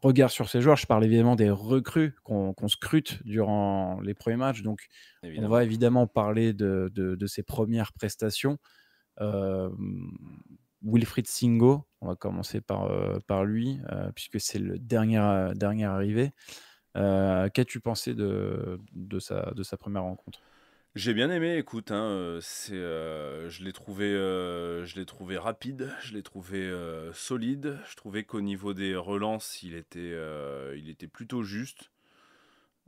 regard sur ces joueurs. Je parle évidemment des recrues qu'on scrute durant les premiers matchs. Donc, on va Évidemment. évidemment parler de ses premières prestations. Euh, Wilfried Singo, on va commencer par lui, puisque c'est le dernier arrivé. Qu'as-tu pensé de sa première rencontre? J'ai bien aimé, écoute, hein, je l'ai trouvé rapide, je l'ai trouvé solide. Je trouvais qu'au niveau des relances, il était plutôt juste.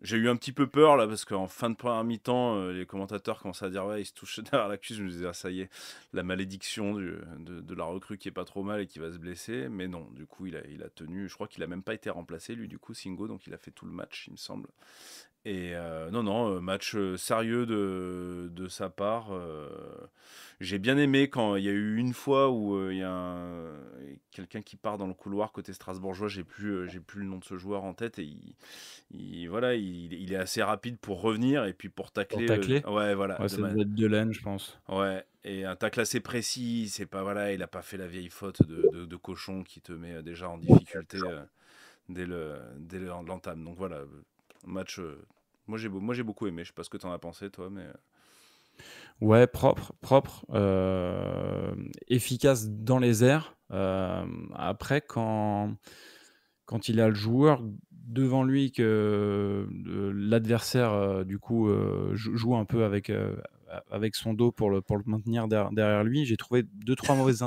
J'ai eu un petit peu peur là parce qu'en fin de première mi-temps, les commentateurs commençaient à dire ouais, il se touche derrière la cuisse. Je me disais ah, ça y est, la malédiction de la recrue qui est pas trop mal et qui va se blesser. Mais non, du coup il a tenu. Je crois qu'il a même pas été remplacé lui du coup Singo, donc il a fait tout le match il me semble. Et non, match sérieux de sa part. J'ai bien aimé quand il y a eu une fois où il y a quelqu'un qui part dans le couloir côté strasbourgeois. J'ai plus le nom de ce joueur en tête. Et voilà, il est assez rapide pour revenir et puis pour Pour tacler. tacler? Ouais, voilà. Ouais, ça devait être Delaine, je pense. Ouais, et un tacle assez précis. C'est pas, voilà, il a pas fait la vieille faute de cochon qui te met déjà en difficulté dès l'entame. Donc voilà, match. Moi j'ai beaucoup aimé. Je sais pas ce que t'en as pensé toi, mais Ouais, propre, efficace dans les airs. Après, quand il a le joueur devant lui, que l'adversaire du coup joue un peu avec son dos pour le maintenir derrière lui, j'ai trouvé 2-3 mauvaises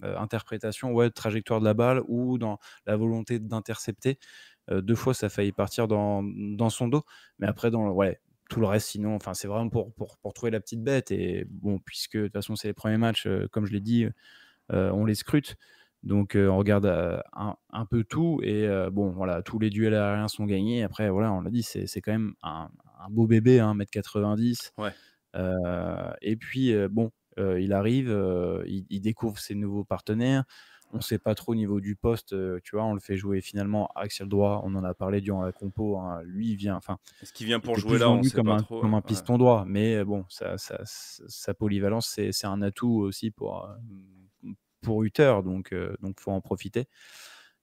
interprétations, ouais, de trajectoire de la balle ou dans la volonté d'intercepter. 2 fois, ça a failli partir dans son dos, mais après, ouais, tout le reste, sinon, enfin, c'est vraiment pour trouver la petite bête. Et bon, puisque de toute façon, c'est les premiers matchs, comme je l'ai dit, on les scrute. Donc, on regarde un peu tout. Et bon, voilà, tous les duels aériens sont gagnés. Après, voilà, on l'a dit, c'est quand même un beau bébé, hein, 1,90 m. ouais. Et puis, bon, il arrive, il découvre ses nouveaux partenaires. On ne sait pas trop au niveau du poste, tu vois, on le fait jouer finalement axial droit. On en a parlé durant la compo, hein. Lui, il vient, enfin, Est-ce qu'il vient il pour était jouer plus là? On vendu sait comme pas trop. un Ouais. piston droit. Mais bon, sa polyvalence, c'est un atout aussi pour Hutter. Donc, faut en profiter.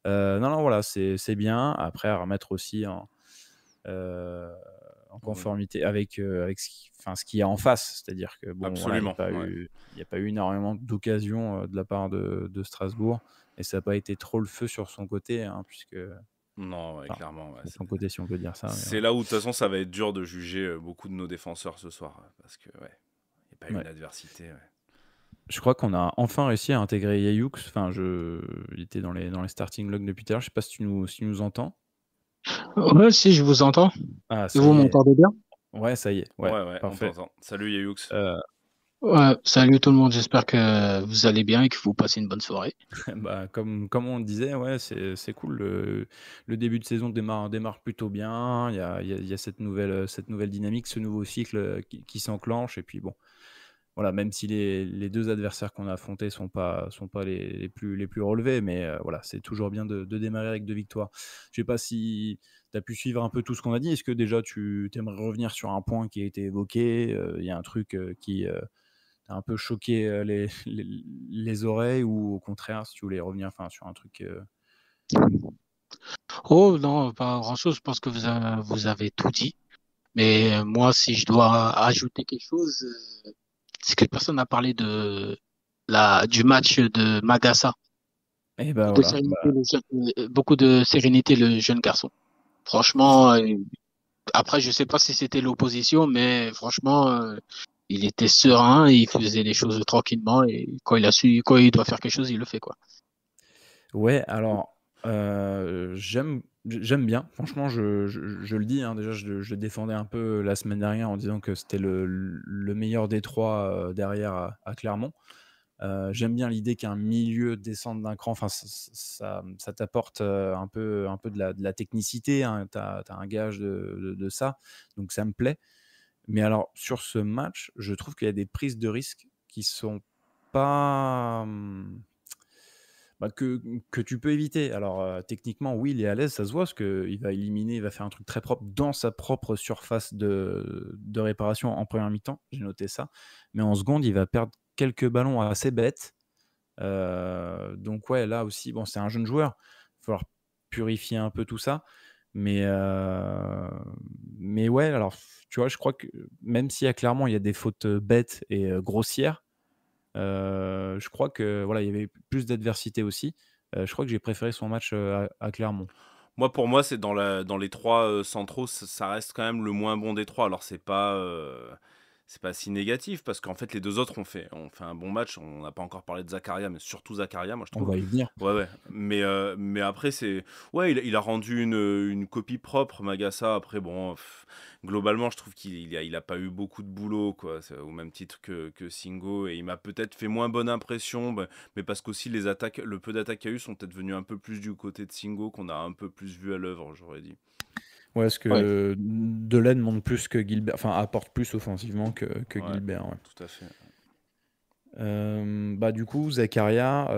Non, voilà, c'est bien. Après, à remettre aussi euh, en Oui, conformité avec ce qu'il y a en face. C'est-à-dire que bon, voilà, il n'y a absolument. Ouais. il y a pas eu énormément d'occasions de la part de Strasbourg, et ça n'a pas été trop le feu sur son côté, hein, puisque, Non, ouais, enfin, clairement. Ouais, sur son côté, si on peut dire ça. Mais c'est là où, de toute façon, ça va être dur de juger beaucoup de nos défenseurs ce soir. Parce que, ouais, il n'y a pas eu ouais. une adversité. Ouais. Je crois qu'on a enfin réussi à intégrer Yayoux. Enfin, il était dans les starting logs depuis tout à l'heure. Je sais pas si tu nous entends. Ouais, si, je vous entends. Ah, Et ça vous y est. m'entendez bien? Ouais, ça y est. Ouais, Ouais, on parfait. t'entend. Salut Yayoux. Euh, Ouais, salut tout le monde, j'espère que vous allez bien et que vous passez une bonne soirée. Bah, comme on le disait, ouais, c'est cool. Le début de saison démarre plutôt bien. Il y a cette nouvelle dynamique, ce nouveau cycle qui s'enclenche. Et puis bon, voilà, même si les deux adversaires qu'on a affrontés sont pas les plus relevés, mais voilà, c'est toujours bien de démarrer avec 2 victoires. Je sais pas si tu as pu suivre un peu tout ce qu'on a dit. Est-ce que déjà tu aimerais revenir sur un point qui a été évoqué? Il y a un truc qui t'a un peu choqué les oreilles, ou au contraire, si tu voulais revenir sur un truc. Oh non, pas grand-chose, je pense que vous avez tout dit. Mais moi, si je dois ajouter quelque chose, c'est que personne n'a parlé du match de Magassa. Et ben Beaucoup de voilà. sérénité, beaucoup de sérénité, le jeune garçon. Franchement, après, je sais pas si c'était l'opposition, mais franchement, il était serein, il faisait les choses tranquillement et quand il doit faire quelque chose, il le fait, quoi. Ouais, alors j'aime bien. Franchement, je le dis, hein, déjà, je défendais un peu la semaine dernière en disant que c'était le meilleur des trois derrière à Clermont. J'aime bien l'idée qu'un milieu descende d'un cran. Enfin, ça t'apporte un peu de la technicité, hein. T'as un gage de ça, donc ça me plaît. Mais alors, sur ce match, je trouve qu'il y a des prises de risques qui sont pas, que tu peux éviter. Alors, techniquement, oui, il est à l'aise, ça se voit, parce qu'il va éliminer, il va faire un truc très propre dans sa propre surface de réparation en première mi-temps. J'ai noté ça. Mais en seconde, il va perdre quelques ballons assez bêtes. Donc, ouais, là aussi, bon, c'est un jeune joueur. Il va falloir purifier un peu tout ça. Mais ouais, alors, tu vois, je crois que même s'il y a clairement, il y a des fautes bêtes et grossières, je crois que voilà, il y avait plus d'adversité aussi. Je crois que j'ai préféré son match à Clermont. Moi, pour moi, c'est dans les trois centraux, ça reste quand même le moins bon des trois. Alors, c'est pas si négatif parce qu'en fait, les deux autres ont fait un bon match. On n'a pas encore parlé de Zakaria, mais surtout Zakaria, moi, je On trouve. va y venir. Ouais, ouais. Mais après, ouais, il a rendu une copie propre, Magassa. Après, bon, globalement, je trouve qu'il a pas eu beaucoup de boulot, quoi. C'est au même titre que Singo. Et il m'a peut-être fait moins bonne impression, mais parce qu'aussi le peu d'attaques qu'il y a eu sont peut-être venus un peu plus du côté de Singo, qu'on a un peu plus vu à l'œuvre, j'aurais dit. Ouais, parce Ouais. que Delaine monte plus que Gilbert, enfin apporte plus offensivement que Ouais, Gilbert. Ouais. tout à fait. Du coup, Zakaria,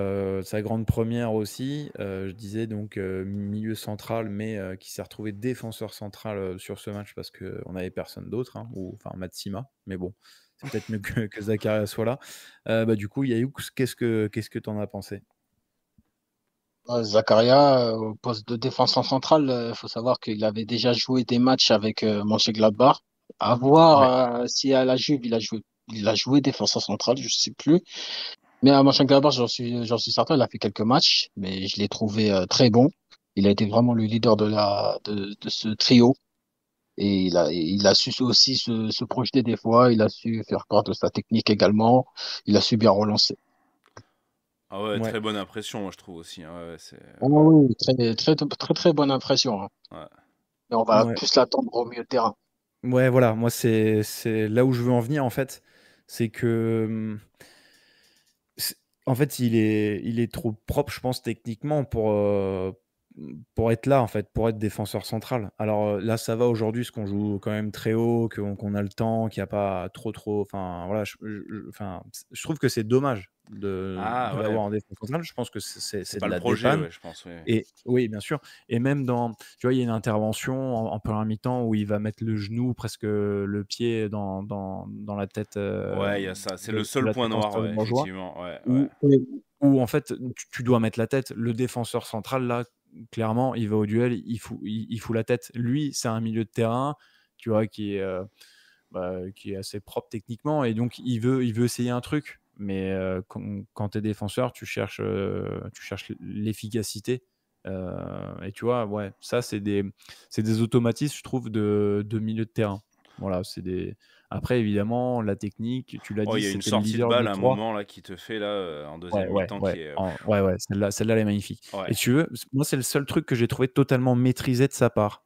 sa grande première aussi, je disais donc milieu central, mais qui s'est retrouvé défenseur central sur ce match parce qu'on n'avait personne d'autre, hein, ou enfin Matsima, mais bon, c'est peut-être mieux que Zakaria soit là. Du coup, Yayoux, qu'est-ce que t'en as pensé? Zakaria, au poste de défenseur central, il faut savoir qu'il avait déjà joué des matchs avec Mönchengladbach. À Ouais. voir si à la Juve, il a joué défenseur central, je sais plus. Mais à Mönchengladbach, j'en suis certain, il a fait quelques matchs, mais je l'ai trouvé très bon. Il a été vraiment le leader de ce trio. Et il a su aussi se projeter des fois. Il a su faire part de sa technique également. Il a su bien relancer. Ah ouais, Ouais. très bonne impression, moi, je trouve aussi. Hein. Ouais, Oh oui, très, très, très, très bonne impression, hein. ouais. Mais on va Ouais. plus l'attendre au milieu de terrain. Ouais, voilà, moi c'est là où je veux en venir en fait, c'est que en fait il est trop propre, je pense, techniquement pour être là en fait, pour être défenseur central. Alors là ça va aujourd'hui, parce qu'on joue quand même très haut, qu'on a le temps, qu'il n'y a pas trop, enfin voilà, je trouve que c'est dommage Ah de ouais, l'avoir en défense centrale. Je pense que c'est c'est pas de le la projet, dépanne. ouais, je pense. Ouais. Et oui, bien sûr. Et même tu vois, il y a une intervention en première mi-temps où il va mettre le genou, presque le pied dans la tête Ouais, il y a ça. C'est le de seul point l'attaquant noir, ouais, strasbourgeois, effectivement. Ouais, ouais. où en fait tu dois mettre la tête. Le défenseur central là, clairement, il va au duel, il fout la tête. Lui, c'est un milieu de terrain, tu vois, qui est assez propre techniquement, et donc il veut essayer un truc. Mais quand tu es défenseur, tu cherches l'efficacité. Et tu vois, ouais, ça, c'est des automatismes, je trouve, de milieu de terrain. Voilà, Après, évidemment, la technique, tu l'as Oh, il dit, y a une c'était le sortie de leader balle des à un trois. moment là qui te fait là en deuxième Ouais, ouais, mi-temps ouais. qui est Ouais, celle-là, elle est magnifique. ouais. Et tu veux, moi, c'est le seul truc que j'ai trouvé totalement maîtrisé de sa part.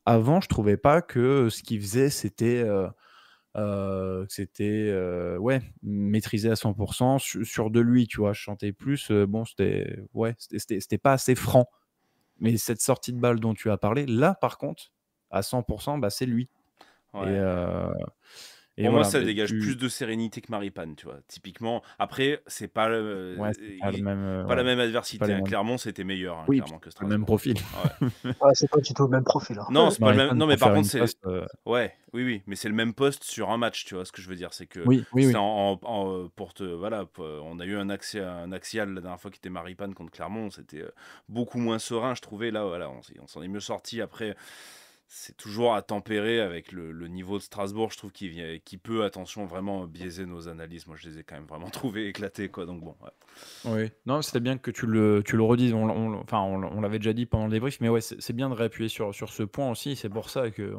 Avant, je trouvais pas que ce qu'il faisait, c'était ouais, maîtrisé à 100% sur de lui, tu vois. Je sentais plus, bon, c'était pas assez franc. Mais cette sortie de balle dont tu as parlé, là, par contre, à 100%, bah, c'est lui. Et, Ouais. et Pour moi, voilà, ça mais dégage plus de sérénité que Maripane, tu vois. Typiquement, après, c'est pas ouais, c'est pas le même, pas la ouais, même c'est pas adversité. les Hein. mêmes. Clermont, c'était meilleur, hein, Oui, puis clairement, que c'est pas le même Strasbourg. profil. Ouais. Ouais, c'est pas du tout le même profil. Hein. Non, c'est pas le même. Maripane, Non, mais pour par faire contre, une passe, ouais, oui, mais c'est le même poste sur un match, tu vois ce que je veux dire. C'est que oui, c'est oui. voilà, on a eu un axial la dernière fois qui était Maripane contre Clermont, c'était beaucoup moins serein, je trouvais. Là, voilà, on s'en est mieux sorti. Après, c'est toujours à tempérer avec le niveau de Strasbourg, je trouve, qui peut, attention, vraiment biaiser nos analyses. Moi, je les ai quand même vraiment trouvés éclatés, quoi. Donc bon, ouais. Oui, non, c'était bien que tu le redises. Enfin, on l'avait déjà dit pendant le débrief, mais ouais, c'est bien de réappuyer sur ce point aussi. C'est pour ça que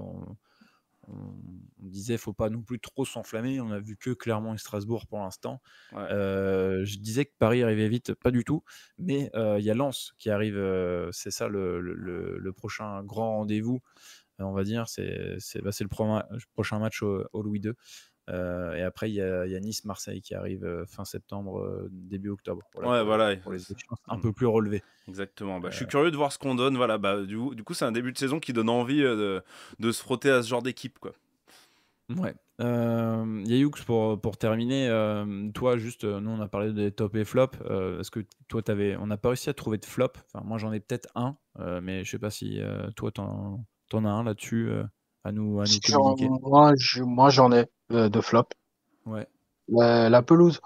on disait faut pas non plus trop s'enflammer. On a vu que Clermont et Strasbourg pour l'instant. Ouais. Je disais que Paris arrivait vite, pas du tout. Mais il y a Lens qui arrive. C'est ça le prochain grand rendez-vous, on va dire. C'est le prochain match au Louis II. Et après, il y a Nice-Marseille qui arrive fin septembre, début octobre. Voilà, Ouais, voilà. pour les échéances un peu plus relevées. Exactement. Je suis curieux de voir ce qu'on donne. Voilà, du coup, c'est un début de saison qui donne envie de se frotter à ce genre d'équipe, quoi. Ouais. Yayoux, pour terminer, toi, juste, nous, on a parlé des top et flop. Est-ce que toi, on n'a pas réussi à trouver de flop? Enfin, moi, j'en ai peut-être un, mais je sais pas si toi, t'en as un là-dessus à nous communiquer. Moi, j'en ai de flop. Ouais. La pelouse.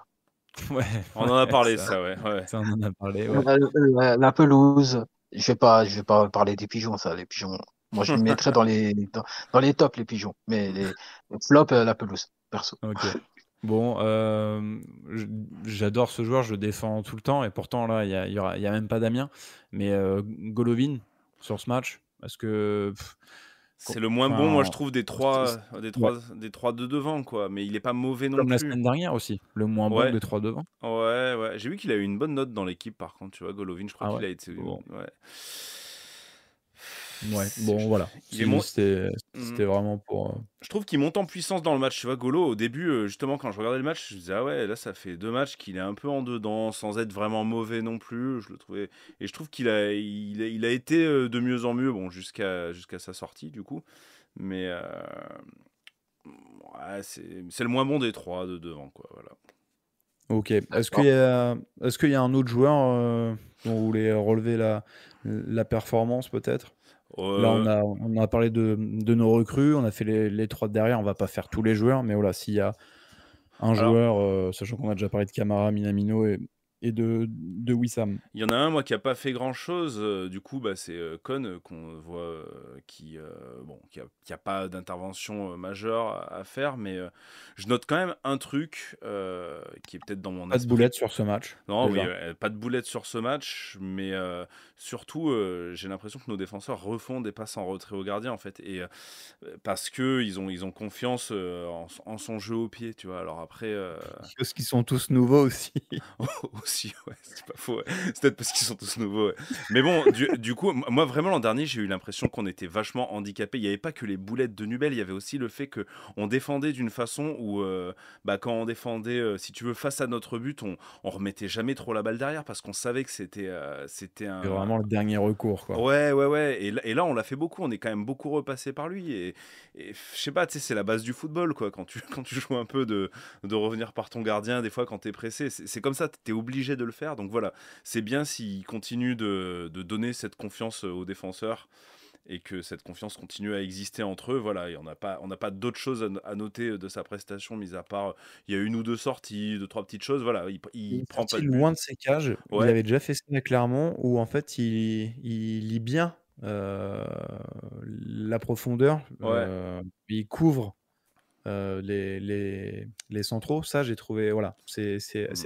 Ouais. On en a parlé, ça, ouais. ça, on en a parlé, ouais. La pelouse. Je vais pas parler des pigeons, ça. Les pigeons. Moi, je les mettrais dans les tops, les pigeons. Mais les flops, la pelouse, perso. Ok. Bon, j'adore ce joueur, je le défends tout le temps, et pourtant là, il y a même pas Damien. Mais Golovin sur ce match, parce que C'est le moins bon, moi, je enfin, trouve, des ouais, trois de devant, quoi. Mais il est pas mauvais non comme la plus. semaine dernière aussi, le moins bon Ouais, des 3 devant. ouais. J'ai vu qu'il a eu une bonne note dans l'équipe, par contre, tu vois, Golovin, je crois Ah qu'il ouais. a été. Bon, Ouais. ouais. Bon, voilà. Il est C'était Hmm. vraiment pour. Je trouve qu'il monte en puissance dans le match. Tu vois, Golo, au début, justement, quand je regardais le match, je me disais, ah ouais, là, ça fait 2 matchs qu'il est un peu en dedans, sans être vraiment mauvais non plus. Je le trouvais. Et je trouve il a été de mieux en mieux, bon, jusqu'à sa sortie, du coup. Mais ouais, c'est le moins bon des trois de devant, quoi. Voilà. Ok. Est-ce qu'il y a un autre joueur dont vous voulez relever la performance peut-être? Là, Euh, on a parlé de nos recrues, on a fait les 3 de derrière, on va pas faire tous les joueurs, mais voilà, s'il y a un alors, joueur, sachant qu'on a déjà parlé de Camara, Minamino et de Wissam. il y en a un, moi, qui a pas fait grand-chose. Du coup, c'est Con qu'on voit qui a pas d'intervention majeure à faire. Mais je note quand même un truc qui est peut-être dans mon Pas de esprit. boulette sur ce match, Non, oui, déjà. pas de boulette sur ce match, mais surtout, j'ai l'impression que nos défenseurs refont des passes en retrait au gardien, en fait, et parce que ils ont confiance en son jeu au pied, tu vois. Alors après, Parce qu'ils sont tous nouveaux aussi. aussi, ouais, c'est pas faux. Ouais. C'est peut-être parce qu'ils sont tous nouveaux. Ouais. Mais bon, du coup, moi vraiment l'an dernier, j'ai eu l'impression qu'on était vachement handicapés. Il n'y avait pas que les boulettes de Nubel, il y avait aussi le fait que on défendait d'une façon où, quand on défendait, si tu veux, face à notre but, on remettait jamais trop la balle derrière parce qu'on savait que c'était C'est un. vraiment le dernier recours, quoi. Ouais. Et là, on l'a fait beaucoup. On est quand même beaucoup repassé par lui. Et je sais pas, tu sais, c'est la base du football, quoi. Quand tu joues un peu de revenir par ton gardien, des fois, quand t'es pressé, c'est comme ça, t'es obligé de le faire. Donc voilà, c'est bien s'il continue de donner cette confiance aux défenseurs. et que cette confiance continue à exister entre eux. Voilà, et on n'a pas d'autres choses à noter de sa prestation, mis à part, il y a une ou deux sorties, 2-3 petites choses. Voilà, il prend pas de but. Loin de ses cages. Il Ouais. avait déjà fait ça à Clermont, où en fait, il lit bien la profondeur. Ouais. Il couvre les centraux. Ça, j'ai trouvé, voilà, c'est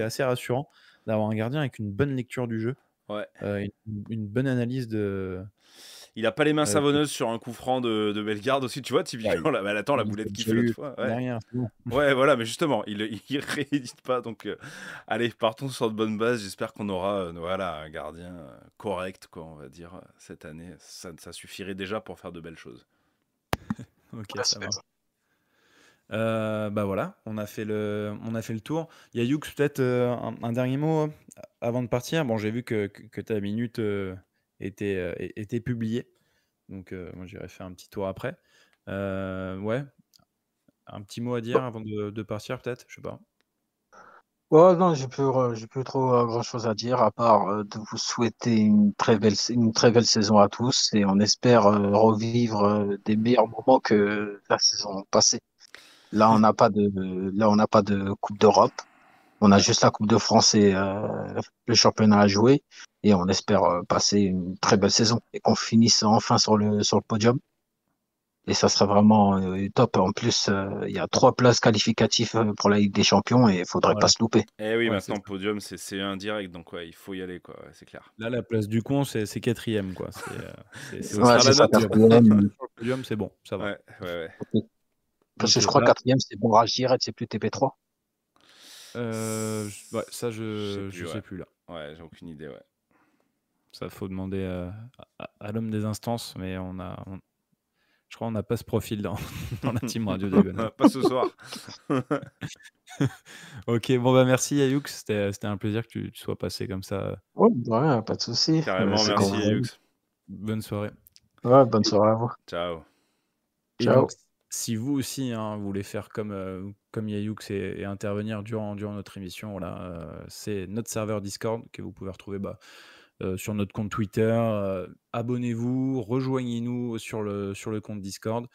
assez rassurant d'avoir un gardien avec une bonne lecture du jeu, Ouais. une bonne analyse de. Il a pas les mains savonneuses sur un coup franc de Bellegarde aussi, tu vois, typiquement. Ouais, Attends, la boulette qui fait l'autre fois. Ouais. Derrière, c'est bon. Ouais, voilà, mais justement, il réédite pas. Donc, allez, partons sur de bonnes bases. J'espère qu'on aura voilà, un gardien correct, quoi, on va dire, cette année. Ça suffirait déjà pour faire de belles choses. Ok, ça va. Bah voilà, on a fait le tour. Yayoux, peut-être un dernier mot avant de partir. Bon, j'ai vu que ta minute était publiée, donc moi j'irai faire un petit tour après. Ouais, un petit mot à dire avant de partir, peut-être, je sais pas. Ouais, non, j'ai plus trop grand-chose à dire à part de vous souhaiter une très belle saison à tous et on espère revivre des meilleurs moments que la saison passée. Là, on n'a pas de Coupe d'Europe. On a juste la Coupe de France et le championnat à jouer et on espère passer une très belle saison et qu'on finisse enfin sur le podium. Et ça serait vraiment top. En plus, il y a 3 places qualificatives pour la Ligue des Champions et il faudrait Voilà. pas se louper. Eh oui, Ouais, maintenant, c'est ça. podium, c'est indirect, donc ouais, il faut y aller, quoi, ouais, c'est clair. Là, la place du con, c'est 4e, quoi. C'est Ça Ouais, sera c'est la ça, note. 4e. sur le podium, c'est bon, ça va. Ouais. Parce Donc, que je crois là, 4e, c'est Bourage direct, c'est plus TP3. ouais, ça, je sais plus, sais plus là. Ouais, j'ai aucune idée, ouais. Ça, faut demander à l'homme des instances, mais je crois qu'on n'a pas ce profil dans la team Radio Diagonale. Pas ce soir. Ok, bon bah merci Yayoux, c'était un plaisir que tu sois passé comme ça. Ouais, pas de souci. Carrément, C'est merci, quand vous Yayoux. voulez. Bonne soirée. Ouais, bonne soirée à vous. Ciao. Et Ciao. donc, si vous aussi vous voulez faire comme Yayoux et intervenir durant notre émission, voilà, c'est notre serveur Discord que vous pouvez retrouver sur notre compte Twitter. Abonnez-vous, rejoignez-nous sur le compte Discord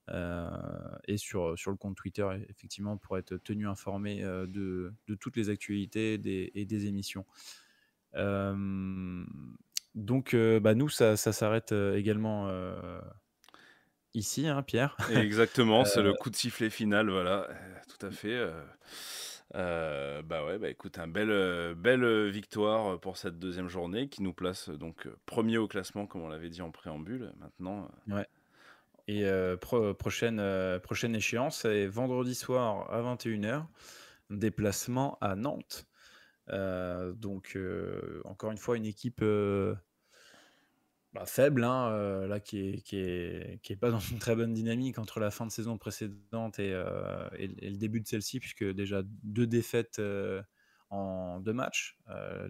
et sur le compte Twitter, effectivement, pour être tenu informé de toutes les actualités et des émissions. Donc, nous, ça s'arrête également ici, hein, Pierre. Exactement, c'est le coup de sifflet final, voilà, tout à fait. Écoute, belle victoire pour cette deuxième journée qui nous place donc premier au classement, comme on l'avait dit en préambule. Maintenant, Ouais. Et prochaine échéance, c'est vendredi soir à 21h, déplacement à Nantes. Donc, encore une fois, une équipe faible, là, qui est pas dans une très bonne dynamique entre la fin de saison précédente et le début de celle-ci, puisque déjà 2 défaites en 2 matchs.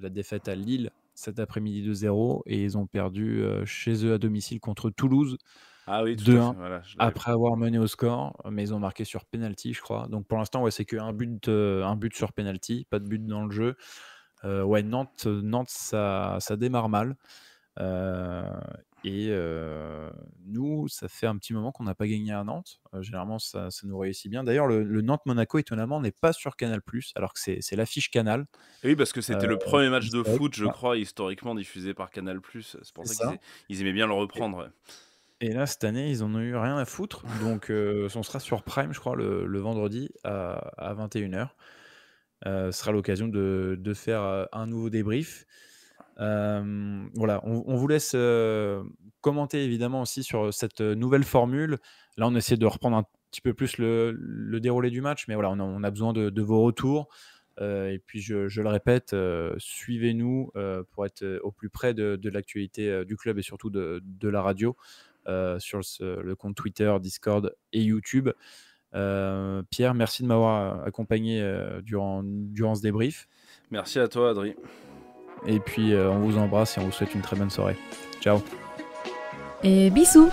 La défaite à Lille cet après-midi 2-0 et ils ont perdu chez eux à domicile contre Toulouse. Ah oui, tout à 2-1 fait. Voilà, après avoir mené au score, mais ils ont marqué sur penalty, je crois. Donc pour l'instant, ouais, c'est qu'un but sur penalty, pas de but dans le jeu. Nantes, ça démarre mal. Nous, ça fait un petit moment qu'on n'a pas gagné à Nantes. Généralement, ça nous réussit bien. D'ailleurs, le Nantes-Monaco, étonnamment, n'est pas sur Canal+, alors que c'est l'affiche Canal. Et oui, parce que c'était le premier match de foot, je voilà. crois, historiquement diffusé par Canal+. C'est pour C'est ça ça. qu'ils aimaient bien le reprendre. Ouais. Et là, cette année, ils en ont eu rien à foutre. Donc, on sera sur Prime, je crois, le vendredi à 21h. Ce sera l'occasion de faire un nouveau débrief. Voilà, on vous laisse commenter évidemment aussi sur cette nouvelle formule. Là, on essaie de reprendre un petit peu plus le déroulé du match, mais voilà, on a besoin de vos retours. Et puis, je le répète, suivez-nous pour être au plus près de l'actualité du club et surtout de la radio sur le compte Twitter, Discord et YouTube. Pierre, merci de m'avoir accompagné durant ce débrief. Merci à toi, Adri. Et puis, on vous embrasse et on vous souhaite une très bonne soirée. Ciao. Et bisous.